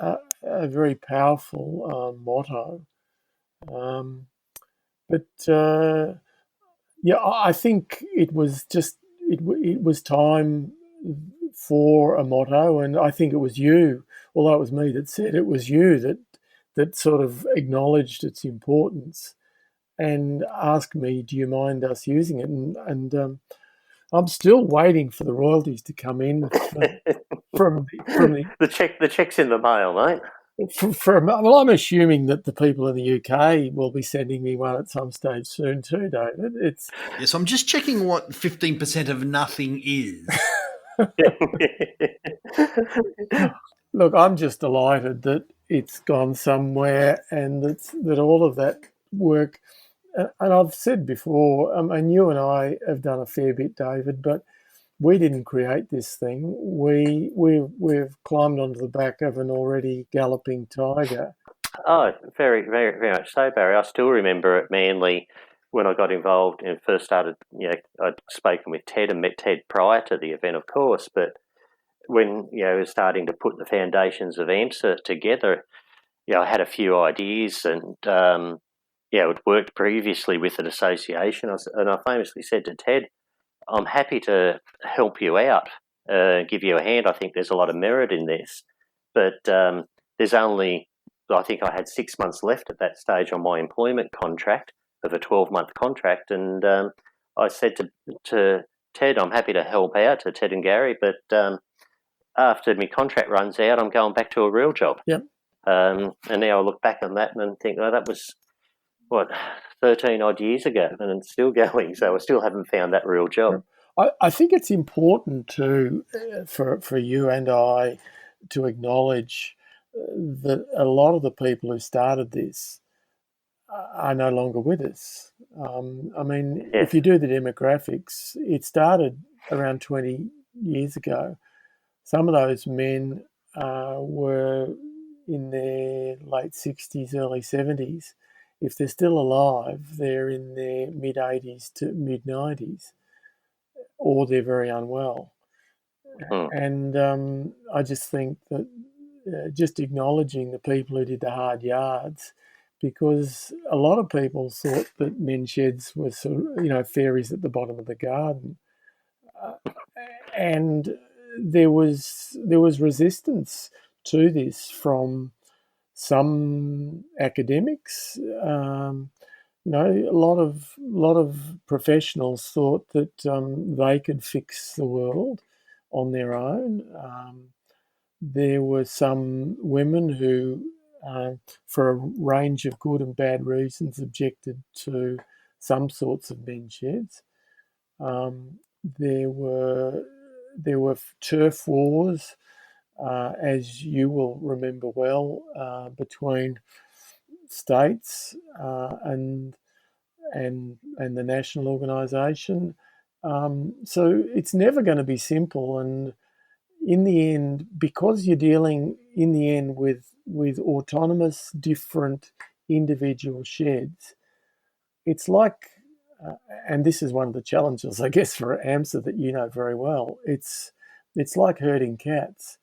a very powerful motto. I think it was just it was time for a motto, and I think it was you, although it was me that said it, was you that sort of acknowledged its importance and asked me, do you mind us using it? And I'm still waiting for the royalties to come in from the check's in the mail, mate. Well, I'm assuming that the people in the UK will be sending me one at some stage soon too, David. Yes, I'm just checking what 15% of nothing is. Look, I'm just delighted that it's gone somewhere, and that all of that work. And I've said before, and you and I have done a fair bit, David, but we didn't create this thing. We've climbed onto the back of an already galloping tiger. Oh, very, very, very much so, Barry. I still remember at Manly when I got involved and first started. I'd spoken with Ted and met Ted prior to the event, of course, but when was starting to put the foundations of AMSA together, I had a few ideas, and it worked previously with an association, and I famously said to Ted, I'm happy to help you out, give you a hand. I think there's a lot of merit in this. But there's only, I think I had 6 months left at that stage on my employment contract of a 12-month contract. And I said to Ted, I'm happy to help out, to Ted and Gary, but after my contract runs out, I'm going back to a real job. Yep. And now I look back on that and think, that was, 13 odd years ago, and it's still going. So I still haven't found that real job. I think it's important for you and I to acknowledge that a lot of the people who started this are no longer with us. I mean, Yes. if you do the demographics, it started around 20 years ago. Some of those men were in their late 60s, early 70s. If they're still alive, they're in their mid 80s to mid 90s, or they're very unwell. And I just think that just acknowledging the people who did the hard yards, because a lot of people thought that men's sheds were sort of, fairies at the bottom of the garden. And there was resistance to this from some academics. A lot of professionals thought that they could fix the world on their own. There were some women who, for a range of good and bad reasons, objected to some sorts of men's sheds. There were turf wars, as you will remember well, between states and the national organisation. So it's never going to be simple, and in the end, because you're dealing in the end with autonomous, different individual sheds, it's like, and this is one of the challenges, I guess, for AMSA that you know very well. It's like herding cats.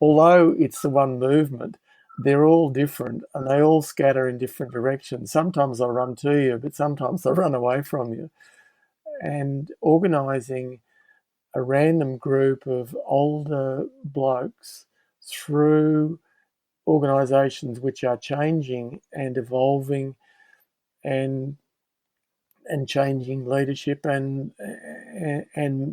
Although it's the one movement, they're all different and they all scatter in different directions. Sometimes they'll run to you, but sometimes they'll run away from you. And organising a random group of older blokes through organisations which are changing and evolving and changing leadership and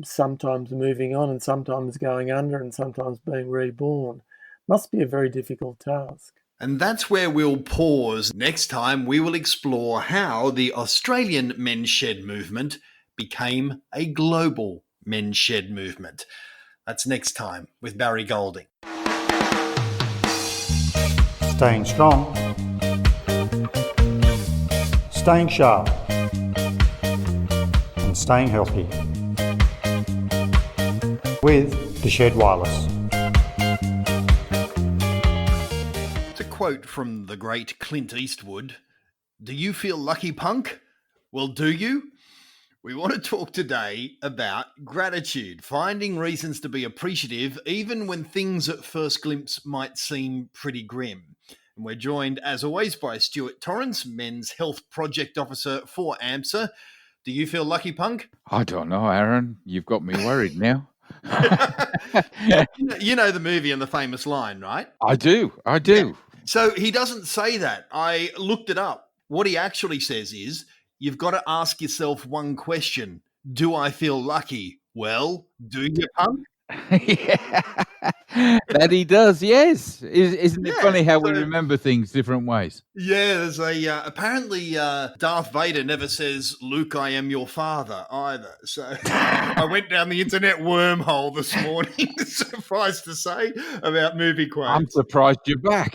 sometimes moving on and sometimes going under and sometimes being reborn must be a very difficult task. And that's where we'll pause. Next time, we will explore how the Australian men's shed movement became a global men's shed movement. That's next time with Barry Golding. Staying strong, staying sharp, and staying healthy with the Shed Wireless. It's a quote from the great Clint Eastwood. Do you feel lucky, punk? Well, do you? We want to talk today about gratitude, finding reasons to be appreciative even when things at first glimpse might seem pretty grim. And we're joined, as always, by Stuart Torrance, Men's Health Project Officer for AMSA. Do you feel lucky, punk? I don't know, Aaron. You've got me worried now. You know the movie and the famous line, right? I do. Yeah. So he doesn't say that. I looked it up. What he actually says is, you've got to ask yourself one question. Do I feel lucky? Well, do you, punk? Yeah. That he does, yes. Isn't it funny how we remember things different ways? Yeah, there's apparently Darth Vader never says, Luke, I am your father either. So I went down the internet wormhole this morning, surprised to say, about movie quotes. I'm surprised you're back.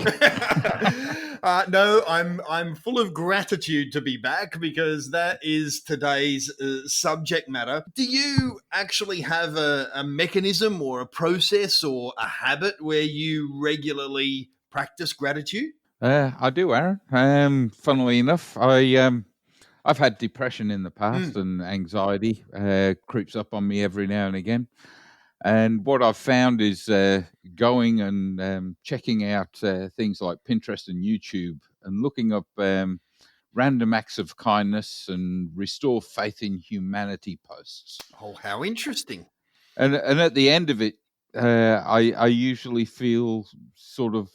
No, I'm full of gratitude to be back because that is today's subject matter. Do you actually have a mechanism or a process or a habit where you regularly practice gratitude? I do, Aaron. Funnily enough, I've had depression in the past and anxiety creeps up on me every now and again. And what I've found is going and checking out things like Pinterest and YouTube and looking up random acts of kindness and restore faith in humanity posts. Oh, how interesting. And at the end of it, I usually feel sort of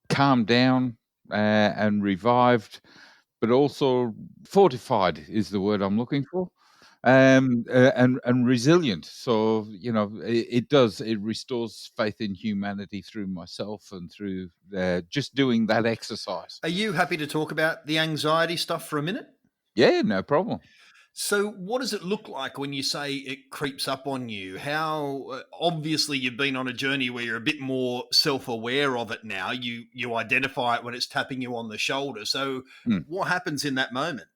calmed down and revived, but also fortified is the word I'm looking for. And resilient. So, it restores faith in humanity through myself and through just doing that exercise. Are you happy to talk about the anxiety stuff for a minute? Yeah, no problem. So, what does it look like when you say it creeps up on you? How obviously you've been on a journey where you're a bit more self-aware of it now. You identify it when it's tapping you on the shoulder. So, Hmm. what happens in that moment?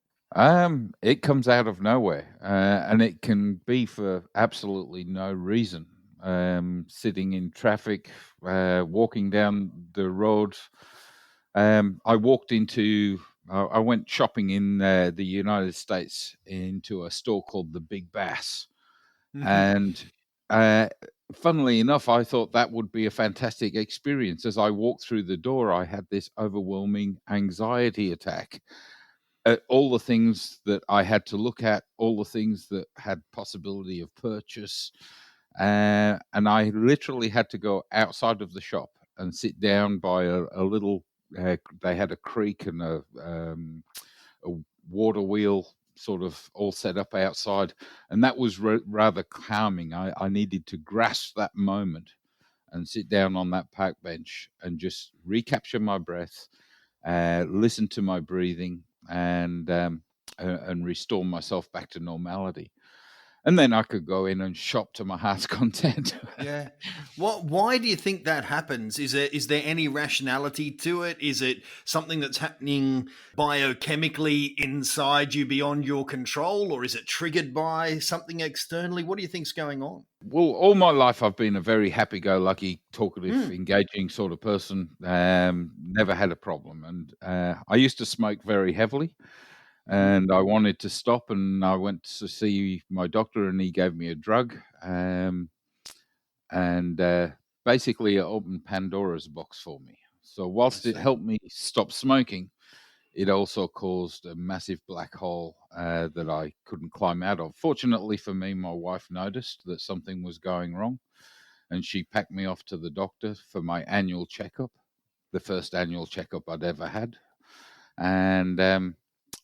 It comes out of nowhere, and it can be for absolutely no reason. Sitting in traffic, walking down the road. I walked into. I went shopping in the United States into a store called the Big Bass, and uh, funnily enough, I thought that would be a fantastic experience. As I walked through the door, I had this overwhelming anxiety attack at all the things that I had to look at, all the things that had possibility of purchase, and I literally had to go outside of the shop and sit down by a little. They had a creek and a water wheel sort of all set up outside, and that was rather calming. I needed to grasp that moment and sit down on that park bench and just recapture my breath, listen to my breathing, and restore myself back to normality. And then I could go in and shop to my heart's content. Yeah. Why do you think that happens? Is there any rationality to it? Is it something that's happening biochemically inside you beyond your control, or is it triggered by something externally? What do you think's going on? Well, all my life I've been a very happy-go-lucky, talkative, engaging sort of person. Never had a problem, and I used to smoke very heavily. And I wanted to stop, and I went to see my doctor, and he gave me a drug, and basically it opened Pandora's box for me. So whilst it helped me stop smoking, it also caused a massive black hole that I couldn't climb out of. Fortunately for me, my wife noticed that something was going wrong, and she packed me off to the doctor for my annual checkup, the first annual checkup I'd ever had. And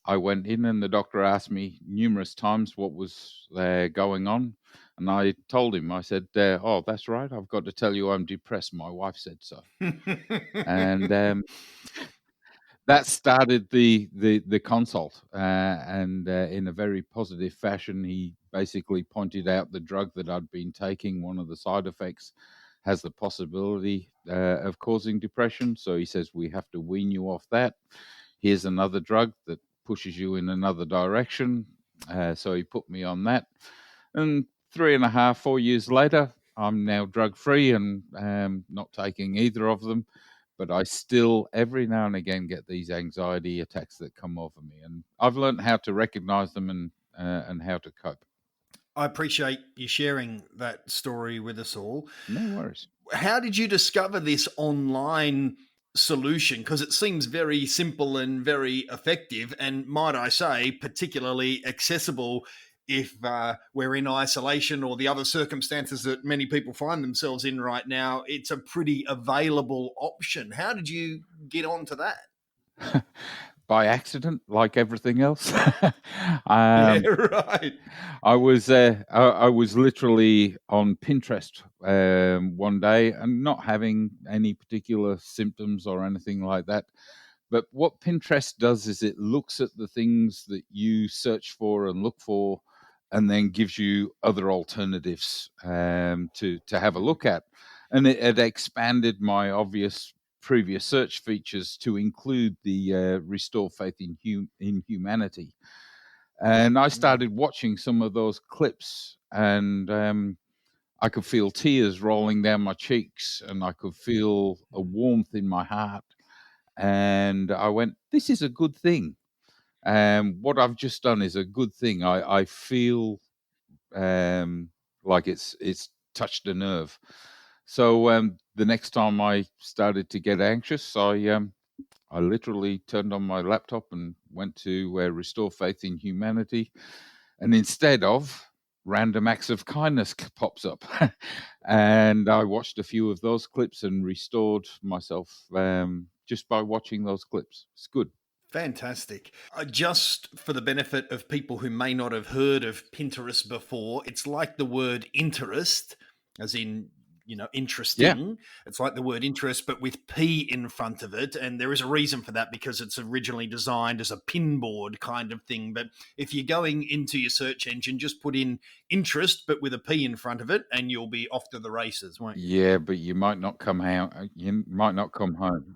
I went in, and the doctor asked me numerous times what was going on. And I told him, I said, oh, that's right. I've got to tell you I'm depressed. My wife said so. And that started the consult. And in a very positive fashion, he basically pointed out the drug that I'd been taking. One of the side effects has the possibility of causing depression. So he says, we have to wean you off that. Here's another drug that pushes you in another direction. So he put me on that. And 3.5, 4 years later, I'm now drug-free and not taking either of them. But I still, every now and again, get these anxiety attacks that come over me. And I've learned how to recognize them and how to cope. I appreciate you sharing that story with us all. No worries. How did you discover this online solution? Because it seems very simple and very effective, and might I say, particularly accessible if we're in isolation or the other circumstances that many people find themselves in right now. It's a pretty available option. How did you get onto that? By accident, like everything else. Yeah, right. I was literally on Pinterest one day and not having any particular symptoms or anything like that. But what Pinterest does is it looks at the things that you search for and look for, and then gives you other alternatives to have a look at. And it expanded my obvious previous search features to include the restore faith in humanity. And I started watching some of those clips, and I could feel tears rolling down my cheeks, and I could feel a warmth in my heart. And I went, this is a good thing. What I've just done is a good thing. I feel like it's touched a nerve. So the next time I started to get anxious, I literally turned on my laptop and went to Restore Faith in Humanity. And instead of random acts of kindness pops up. And I watched a few of those clips and restored myself just by watching those clips. It's good. Fantastic. Just for the benefit of people who may not have heard of Pinterest before, it's like the word interest, as in interesting. It's like the word interest, but with P in front of it. And there is a reason for that, because it's originally designed as a pinboard kind of thing. But if you're going into your search engine, just put in interest, but with a P in front of it, and you'll be off to the races, won't you? Yeah, but you might not come out. You might not come home.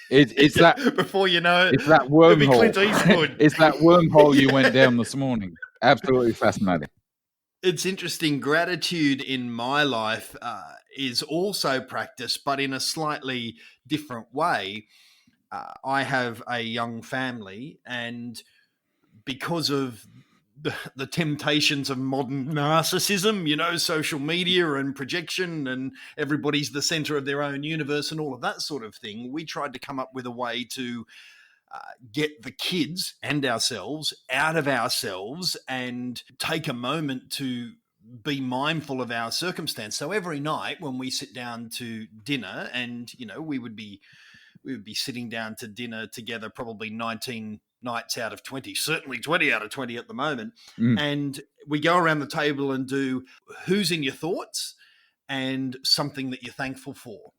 It's that before you know it, it's that it'll be wormhole. Clint Eastwood. It's that wormhole you went down this morning. Absolutely fascinating. It's interesting. Gratitude in my life is also practiced, but in a slightly different way. I have a young family, and because of the temptations of modern narcissism, social media and projection, and everybody's the center of their own universe and all of that sort of thing, we tried to come up with a way to get the kids and ourselves out of ourselves and take a moment to be mindful of our circumstance. So every night when we sit down to dinner, and we would be sitting down to dinner together probably 19 nights out of 20, certainly 20 out of 20 at the moment. And we go around the table and do who's in your thoughts and something that you're thankful for.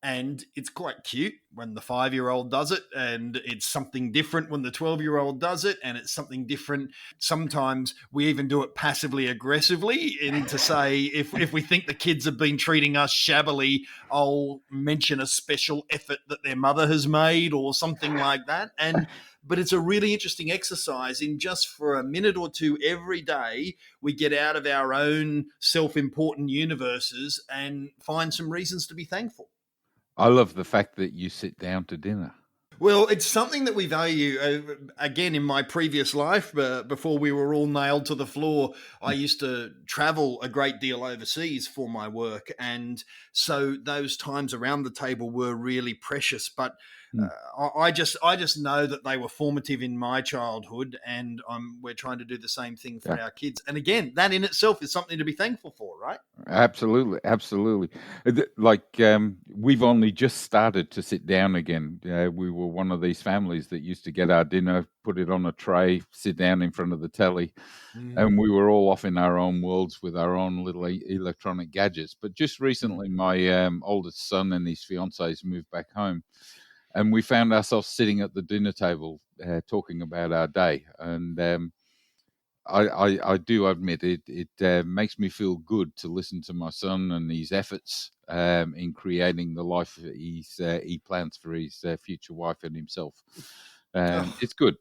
And it's quite cute when the 5-year-old does it, and it's something different when the 12-year-old does it, and it's something different. Sometimes we even do it passively aggressively, and to say if we think the kids have been treating us shabbily, I'll mention a special effort that their mother has made or something like that. But it's a really interesting exercise in just for a minute or two every day, we get out of our own self-important universes and find some reasons to be thankful. I love the fact that you sit down to dinner. Well, it's something that we value. Again, in my previous life, before we were all nailed to the floor, I used to travel a great deal overseas for my work. And so those times around the table were really precious. But I just know that they were formative in my childhood, and we're trying to do the same thing for our kids. And again, that in itself is something to be thankful for, right? Absolutely. We've only just started to sit down again. We were one of these families that used to get our dinner, put it on a tray, sit down in front of the telly, and we were all off in our own worlds with our own little electronic gadgets. But just recently, my oldest son and his fiancée moved back home, and we found ourselves sitting at the dinner table talking about our day. And I do admit it makes me feel good to listen to my son and his efforts in creating the life he plans for his future wife and himself. It's good.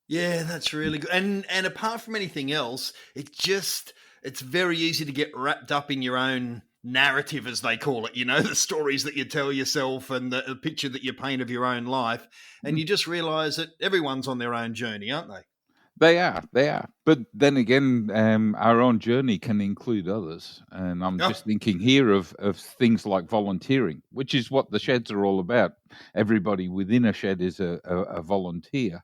Yeah, that's really good. And apart from anything else, it's very easy to get wrapped up in your own narrative, as they call it, the stories that you tell yourself and the picture that you paint of your own life. And you just realize that everyone's on their own journey, aren't they? They are. But then again, our own journey can include others. And I'm just thinking here of things like volunteering, which is what the sheds are all about. Everybody within a shed is a volunteer.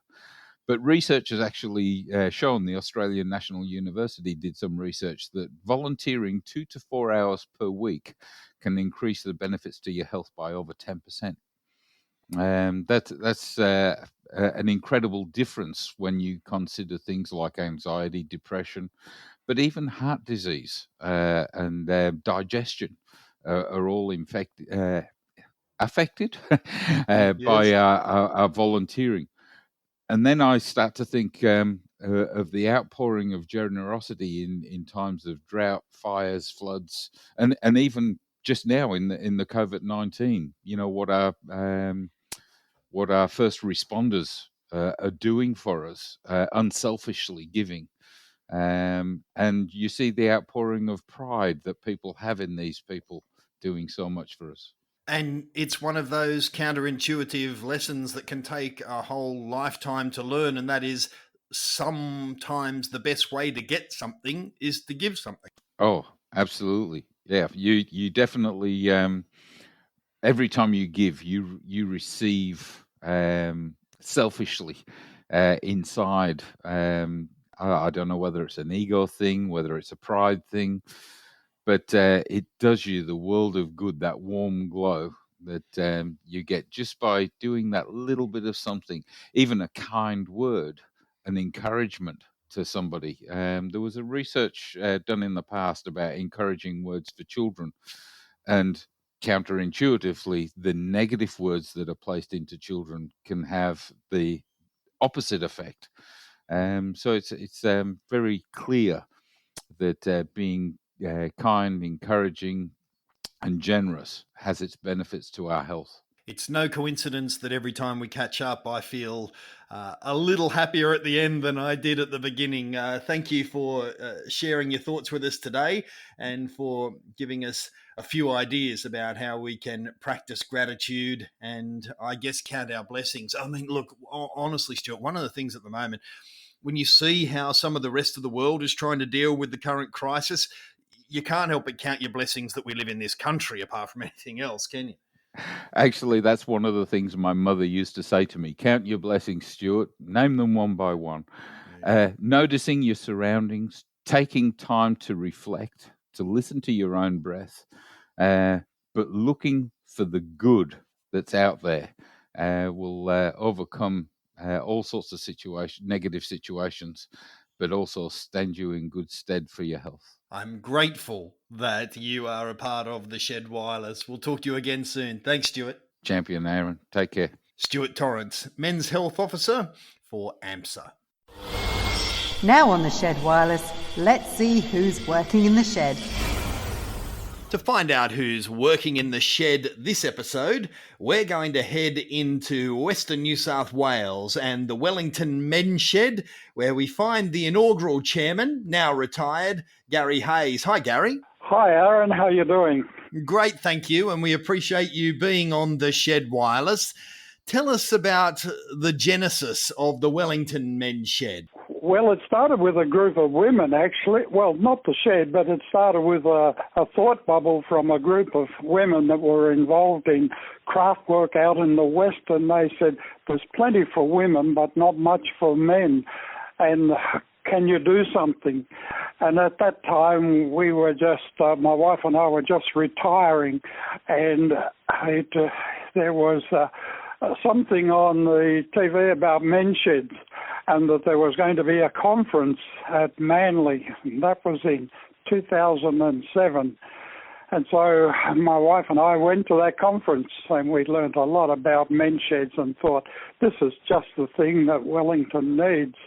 But research has actually shown, the Australian National University did some research, that volunteering 2 to 4 hours per week can increase the benefits to your health by over 10%. That's an incredible difference when you consider things like anxiety, depression, but even heart disease and digestion are all affected by our volunteering. And then I start to think of the outpouring of generosity in times of drought, fires, floods, and even just now in the COVID-19. What our first responders are doing for us, unselfishly giving. And you see the outpouring of pride that people have in these people doing so much for us. And it's one of those counterintuitive lessons that can take a whole lifetime to learn, and that is sometimes the best way to get something is to give something. Oh, absolutely. Yeah, you definitely, every time you give, you receive selfishly inside. I don't know whether it's an ego thing, whether it's a pride thing, but it does you the world of good, that warm glow that you get just by doing that little bit of something, even a kind word, an encouragement to somebody. There was a research done in the past about encouraging words for children, and counterintuitively, the negative words that are placed into children can have the opposite effect. So it's very clear that being kind, encouraging, and generous has its benefits to our health. It's no coincidence that every time we catch up, I feel a little happier at the end than I did at the beginning. Thank you for sharing your thoughts with us today and for giving us a few ideas about how we can practice gratitude and, I guess, count our blessings. I mean, look, honestly, Stuart, one of the things at the moment, when you see how some of the rest of the world is trying to deal with the current crisis, you can't help but count your blessings that we live in this country, apart from anything else, can you? Actually, that's one of the things my mother used to say to me. Count your blessings, Stuart. Name them one by one. Noticing your surroundings, taking time to reflect, to listen to your own breath, but looking for the good that's out there will overcome all sorts of negative situations, but also stand you in good stead for your health. I'm grateful that you are a part of the Shed Wireless. We'll talk to you again soon. Thanks, Stuart. Champion Aaron. Take care. Stuart Torrance, Men's Health Officer for AMSA. Now on the Shed Wireless, let's see who's working in the shed. To find out who's working in the shed this episode, we're going to head into Western New South Wales and the Wellington Men's Shed, where we find the inaugural chairman, now retired, Gary Hayes. Hi, Gary. Hi, Aaron. How are you doing? Great, thank you, and we appreciate you being on the Shed Wireless. Tell us about the genesis of the Wellington Men's Shed. Well, it started with a group of women, actually. Well, not the shed, but it started with a thought bubble from a group of women that were involved in craft work out in the West, and they said, there's plenty for women, but not much for men. And can you do something? And at that time, we were just, my wife and I were just retiring, and there was something on the TV about men's sheds, and that there was going to be a conference at Manly. And that was in 2007. And so my wife and I went to that conference, and we learned a lot about men's sheds and thought, this is just the thing that Wellington needs.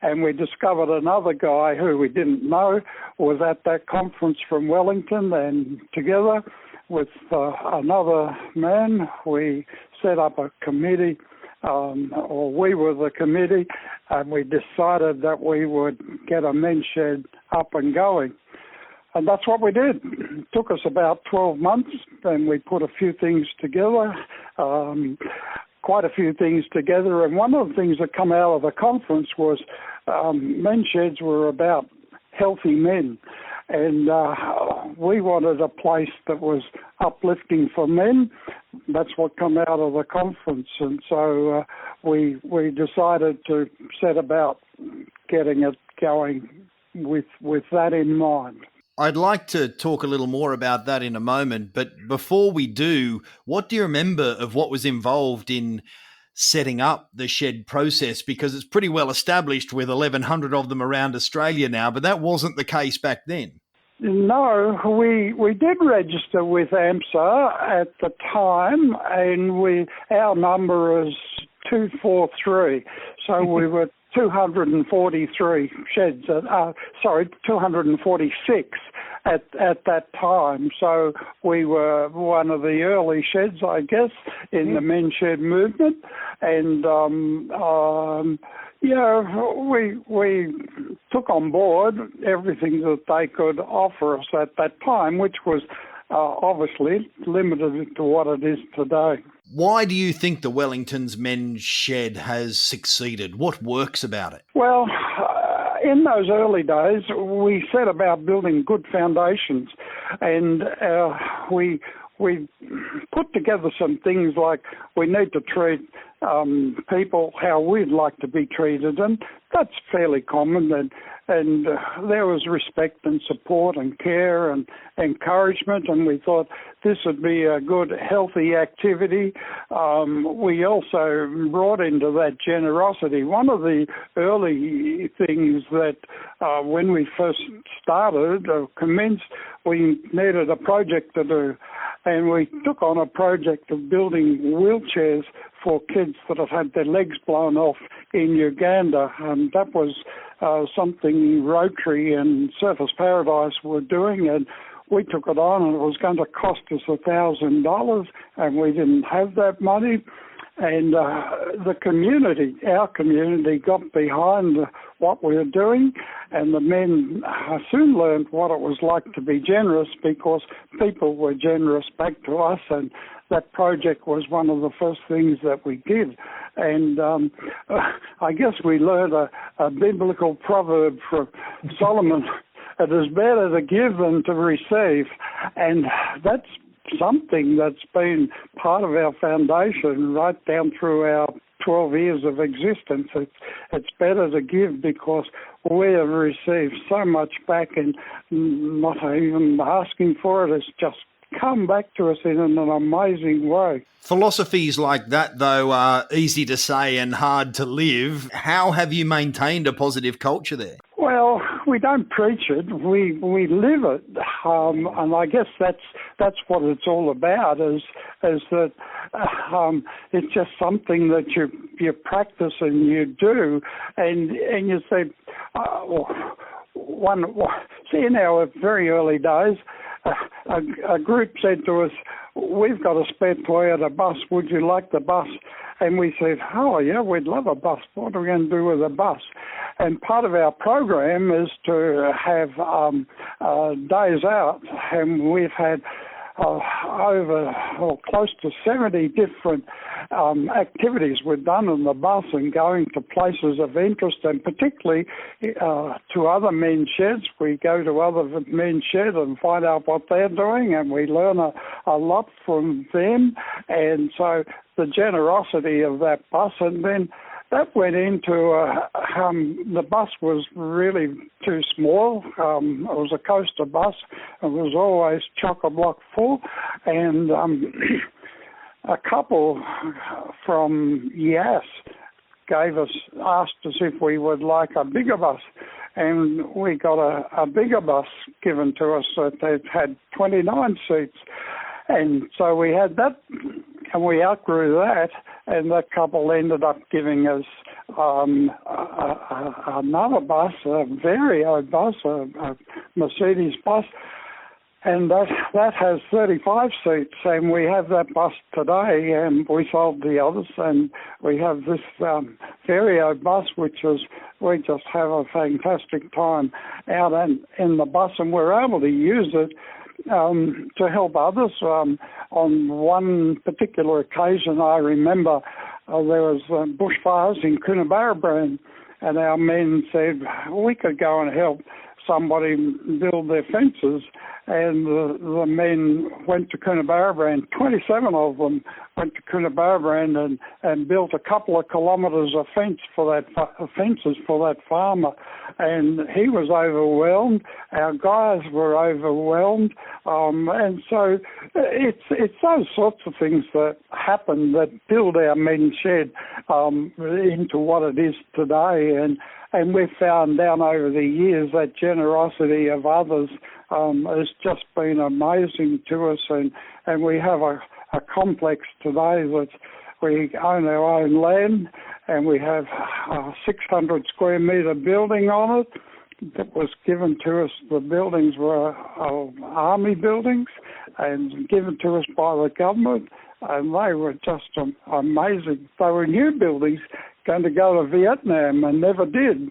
And we discovered another guy who we didn't know was at that conference from Wellington, and together with another man, we set up a committee, or we were the committee, and we decided that we would get a men's shed up and going. And that's what we did. It took us about 12 months, and we put a few things together, quite a few things together. And one of the things that come out of the conference was men's sheds were about healthy men. And we wanted a place that was uplifting for men. That's what came out of the conference. And so we decided to set about getting it going with that in mind. I'd like to talk a little more about that in a moment, but before we do, what do you remember of what was involved in setting up the shed process? Because it's pretty well established with 1,100 of them around Australia now, but that wasn't the case back then. No, we did register with AMSA at the time, and our number is 243. So we were 243 sheds, 246 at that time. So we were one of the early sheds, I guess, in the men's shed movement. And, we took on board everything that they could offer us at that time, which was obviously limited to what it is today. Why do you think the Wellington's Men's Shed has succeeded? What works about it? Well, in those early days, we set about building good foundations, and we put together some things like we need to treat people how we'd like to be treated, and that's fairly common. and there was respect and support and care and encouragement, and we thought this would be a good, healthy activity. We also brought into that generosity. One of the early things that when we first started or commenced, we needed a project to do, and we took on a project of building wheelchairs for kids that have had their legs blown off in Uganda, and that was something Rotary and Surfers Paradise were doing, and we took it on, and it was going to cost us $1,000, and we didn't have that money. And our community got behind what we were doing, and the men soon learned what it was like to be generous, because people were generous back to us, and that project was one of the first things that we did. And I guess we learned a biblical proverb from Solomon: it is better to give than to receive. And that's something that's been part of our foundation right down through our 12 years of existence. It's better to give, because we have received so much back, and not even asking for it. It's just come back to us in an amazing way. Philosophies like that, though, are easy to say and hard to live. How have you maintained a positive culture there? Well, we don't preach it, we live it, and I guess that's what it's all about. Is that it's just something that you practice and you do, and you say, see, in our very early days, a group said to us, "We've got a spare Toyota bus. Would you like the bus?" And we said, "Oh yeah, we'd love a bus. What are we going to do with a bus?" And part of our program is to have days out, and we've had close to 70 different activities we've done on the bus, and going to places of interest, and particularly to other men's sheds. We go to other men's sheds and find out what they're doing, and we learn a lot from them. And so the generosity of that bus, and then that went into the bus was really too small. It was a coaster bus. It was always chock-a-block full, and a couple from Yass asked us if we would like a bigger bus, and we got a bigger bus given to us that had 29 seats. And so we had that, and we outgrew that, and that couple ended up giving us another bus, a Vario bus, a Mercedes bus, and that has 35 seats, and we have that bus today, and we sold the others, and we have this Vario bus, which is, we just have a fantastic time out in the bus, and we're able to use it to help others. On one particular occasion, I remember there was bushfires in Coonabarabran, and our men said we could go and help somebody build their fences, and the men went to Coonabarabran. 27 of them went to Coonabarabran and built a couple of kilometres of fences for that farmer, and he was overwhelmed. Our guys were overwhelmed, and so it's those sorts of things that happen that build our men's shed into what it is today, and we've found down over the years that generosity of others has just been amazing to us, and we have a complex today that we own our own land, and we have a 600 square metre building on it that was given to us. The buildings were army buildings and given to us by the government, and they were just amazing. They were new buildings going to go to Vietnam and never did.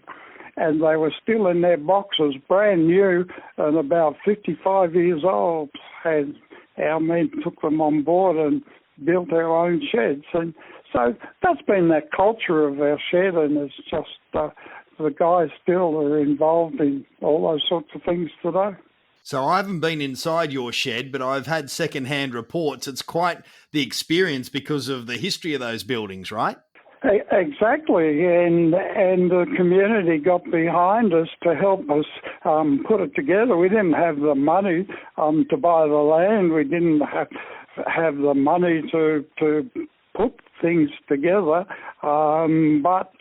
And they were still in their boxes, brand new and about 55 years old. And our men took them on board and built our own sheds. And so that's been that culture of our shed, and it's just the guys still are involved in all those sorts of things today. So I haven't been inside your shed, but I've had second-hand reports. It's quite the experience because of the history of those buildings, right? Exactly, and the community got behind us to help us put it together. We didn't have the money to buy the land. We didn't have the money to put things together, but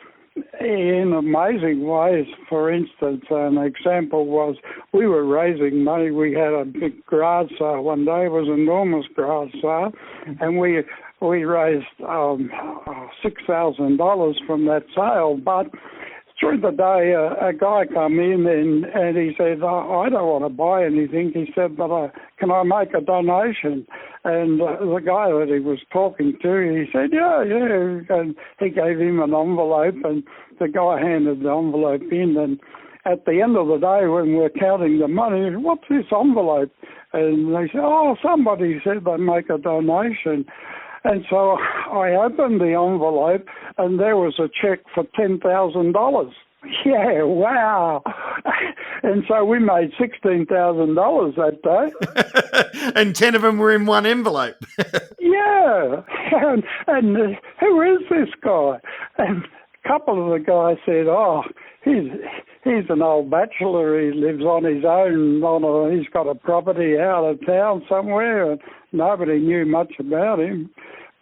in amazing ways. For instance, an example was we were raising money. We had a big garage sale one day. It was an enormous garage sale, and we raised $6,000 from that sale. But through the day, a guy come in and he said, I don't want to buy anything. He said, but can I make a donation? And the guy that he was talking to, he said, yeah. And he gave him an envelope, and the guy handed the envelope in. And at the end of the day, when we're counting the money, what's this envelope? And they said, somebody said they make a donation. And so I opened the envelope, and there was a check for $10,000. Yeah, wow. And so we made $16,000 that day. And 10 of them were in one envelope. Yeah. And who is this guy? And a couple of the guys said, he's an old bachelor. He lives on his own. He's got a property out of town somewhere, and nobody knew much about him.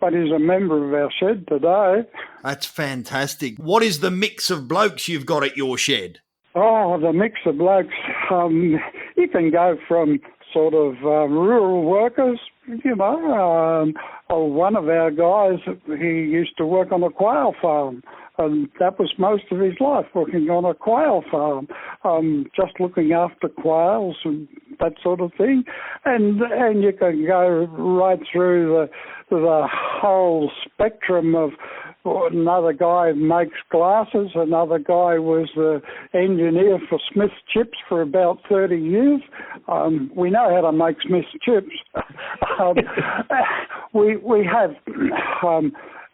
But he's a member of our shed today. That's fantastic. What is the mix of blokes you've got at your shed? Oh, the mix of blokes. You can go from sort of rural workers, one of our guys, he used to work on a quail farm. And that was most of his life, working on a quail farm, just looking after quails and that sort of thing. And you can go right through the whole spectrum of another guy makes glasses, another guy was the engineer for Smith's Chips for about 30 years. We know how to make Smith's Chips. We have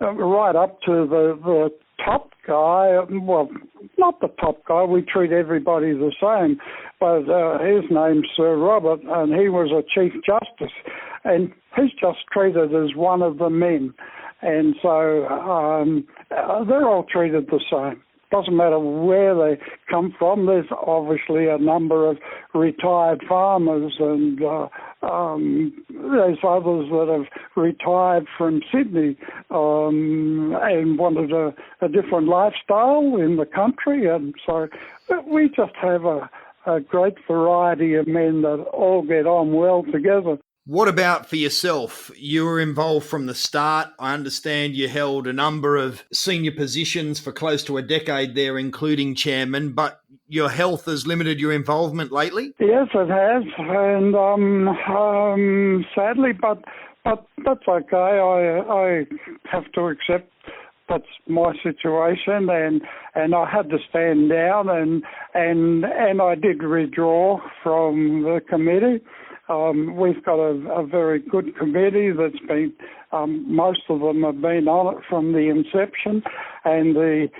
right up to the top guy, well, not the top guy, we treat everybody the same, but his name's Sir Robert, and he was a Chief Justice, and he's just treated as one of the men, and so they're all treated the same. Doesn't matter where they come from. There's obviously a number of retired farmers, and there's others that have retired from Sydney and wanted a different lifestyle in the country. And so we just have a great variety of men that all get on well together. What about for yourself? You were involved from the start. I understand you held a number of senior positions for close to a decade there, including chairman, but your health has limited your involvement lately? Yes, it has, and sadly, but that's okay. I have to accept that's my situation, and I had to stand down, and I did withdraw from the committee. We've got a very good committee that's been, most of them have been on it from the inception, and the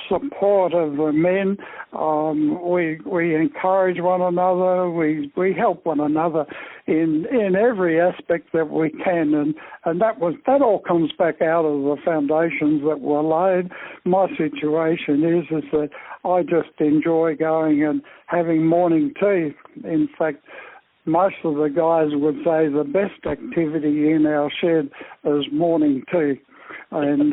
support of the men, we encourage one another, we help one another in every aspect that we can, and that all comes back out of the foundations that were laid. My situation is that I just enjoy going and having morning tea. In fact, most of the guys would say the best activity in our shed is morning tea. And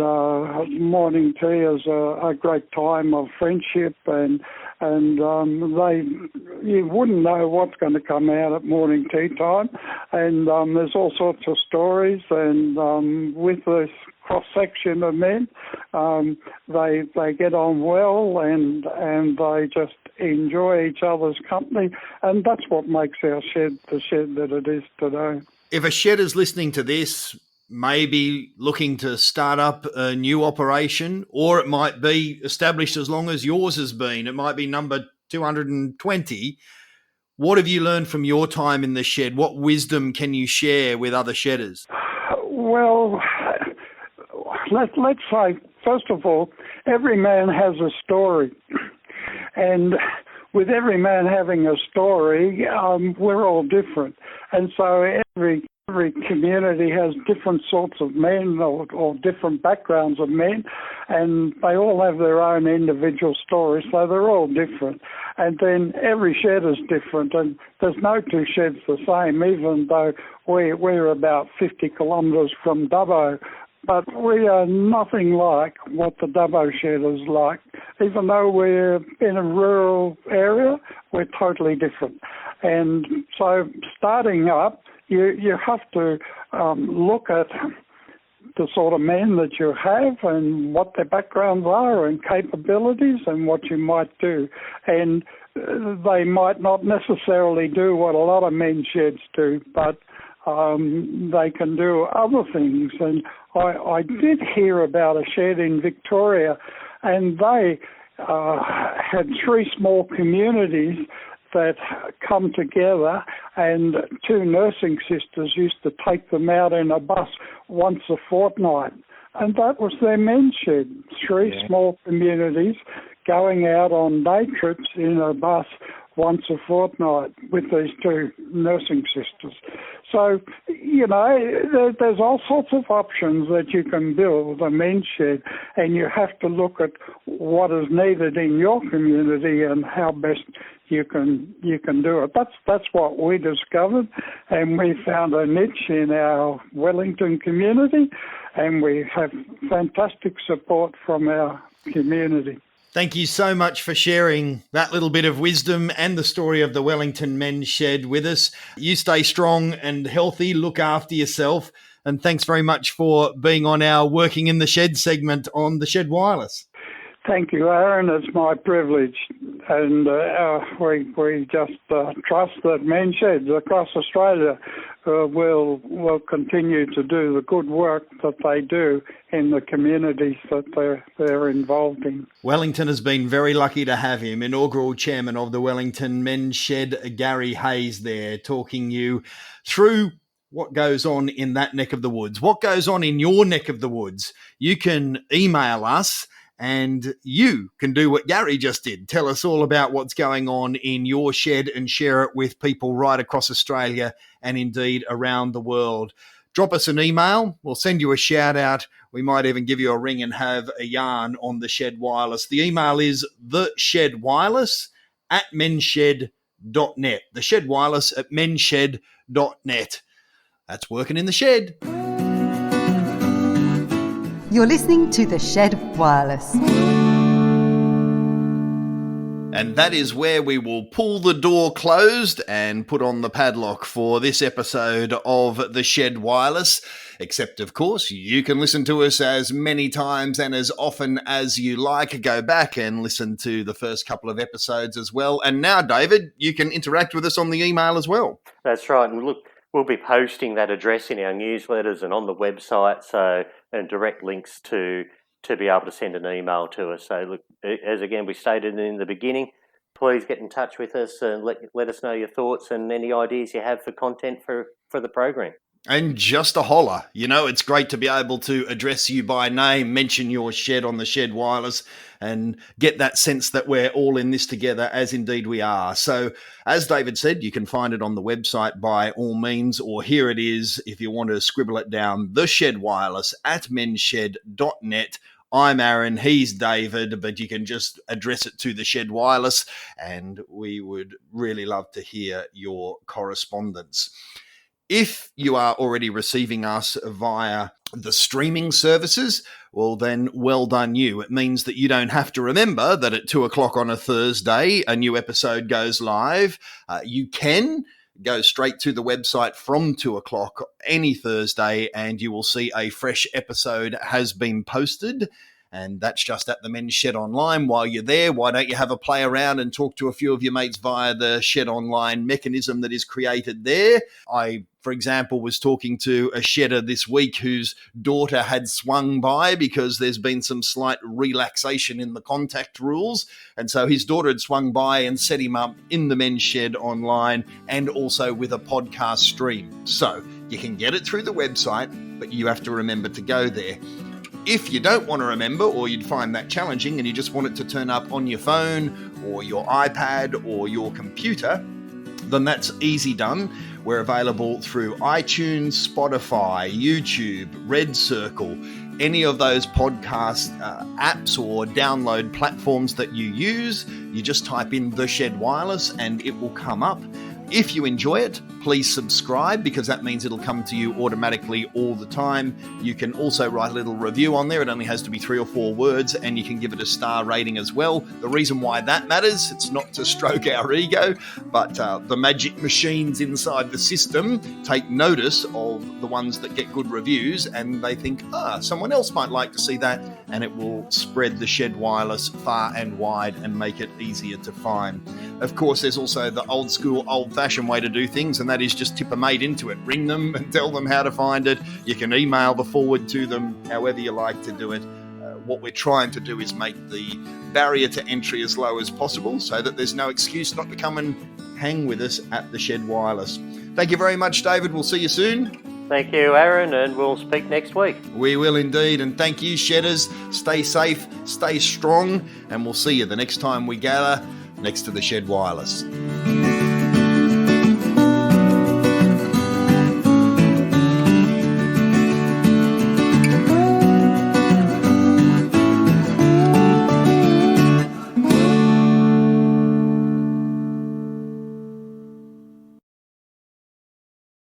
morning tea is a great time of friendship, and you wouldn't know what's going to come out at morning tea time. And there's all sorts of stories, and with this cross-section of men, they get on well, and they just enjoy each other's company, and that's what makes our shed the shed that it is today. If a shedder's listening to this, maybe looking to start up a new operation, or it might be established as long as yours has been, it might be number 220, what have you learned from your time in the shed? What wisdom can you share with other shedders? Well, let's say, first of all, every man has a story. And with every man having a story, we're all different. And so every Every community has different sorts of men or different backgrounds of men, and they all have their own individual stories, so they're all different. And then every shed is different, and there's no two sheds the same, even though we're about 50 kilometres from Dubbo. But we are nothing like what the Dubbo shed is like. Even though we're in a rural area, we're totally different. And so starting up, you have to look at the sort of men that you have and what their backgrounds are and capabilities and what you might do. And they might not necessarily do what a lot of men's sheds do, but they can do other things. And I did hear about a shed in Victoria, and they had 3 small communities that come together, and 2 nursing sisters used to take them out in a bus once a fortnight. And that was their men's shed, 3 small communities going out on day trips in a bus once a fortnight with these 2 nursing sisters. So, there's all sorts of options that you can build a men's shed, and you have to look at what is needed in your community and how best you can do it. That's what we discovered, and we found a niche in our Wellington community, and we have fantastic support from our community. Thank you so much for sharing that little bit of wisdom and the story of the Wellington Men's Shed with us. You stay strong and healthy, look after yourself, and thanks very much for being on our Working in the Shed segment on the Shed Wireless. Thank you, Aaron. It's my privilege. And we just trust that men's sheds across Australia will continue to do the good work that they do in the communities that they're involved in. Wellington has been very lucky to have him, inaugural chairman of the Wellington Men's Shed, Gary Hayes there, talking you through what goes on in that neck of the woods. What goes on in your neck of the woods? You can email us, and you can do what Gary just did. Tell us all about what's going on in your shed and share it with people right across Australia and indeed around the world. Drop us an email. We'll send you a shout out. We might even give you a ring and have a yarn on the Shed Wireless. The email is theshedwireless@menshed.net. The Shed Wireless at menshed.net. That's working in the shed. You're listening to The Shed Wireless. And that is where we will pull the door closed and put on the padlock for this episode of The Shed Wireless. Except, of course, you can listen to us as many times and as often as you like. Go back and listen to the first couple of episodes as well. And now, David, you can interact with us on the email as well. That's right. And look, we'll be posting that address in our newsletters and on the website, and direct links to be able to send an email to us. So look, as again we stated in the beginning, please get in touch with us and let us know your thoughts and any ideas you have for content for the program. And just a holler. It's great to be able to address you by name, mention your shed on the Shed Wireless, and get that sense that we're all in this together, as indeed we are. So, as David said, you can find it on the website by all means, or here it is if you want to scribble it down, the Shed Wireless at menshed.net. I'm Aaron, he's David, but you can just address it to the Shed Wireless, and we would really love to hear your correspondence. If you are already receiving us via the streaming services, well then, well done you. It means that you don't have to remember that at 2:00 on a Thursday, a new episode goes live. You can go straight to the website from 2:00 any Thursday, and you will see a fresh episode has been posted. And that's just at the Men's Shed Online. While you're there, why don't you have a play around and talk to a few of your mates via the Shed Online mechanism that is created there. I, for example, was talking to a shedder this week whose daughter had swung by because there's been some slight relaxation in the contact rules. And so his daughter had swung by and set him up in the Men's Shed Online and also with a podcast stream. So you can get it through the website, but you have to remember to go there. If you don't want to remember, or you'd find that challenging and you just want it to turn up on your phone or your iPad or your computer, then that's easy done. We're available through iTunes, Spotify, YouTube, Red Circle, any of those podcast apps or download platforms that you use. You just type in The Shed Wireless and it will come up. If you enjoy it, please subscribe, because that means it'll come to you automatically all the time. You can also write a little review on there. It only has to be 3 or 4 words, and you can give it a star rating as well. The reason why that matters, it's not to stroke our ego, but the magic machines inside the system take notice of the ones that get good reviews, and they think, someone else might like to see that, and it will spread the Shed Wireless far and wide and make it easier to find. Of course, there's also the old school, old-fashioned way to do things, and that is just tip a mate into it. Ring them and tell them how to find it. You can email the forward to them, however you like to do it. What we're trying to do is make the barrier to entry as low as possible so that there's no excuse not to come and hang with us at the Shed Wireless. Thank you very much, David. We'll see you soon. Thank you, Aaron, and we'll speak next week. We will indeed, and thank you, Shedders. Stay safe, stay strong, and we'll see you the next time we gather next to the Shed Wireless.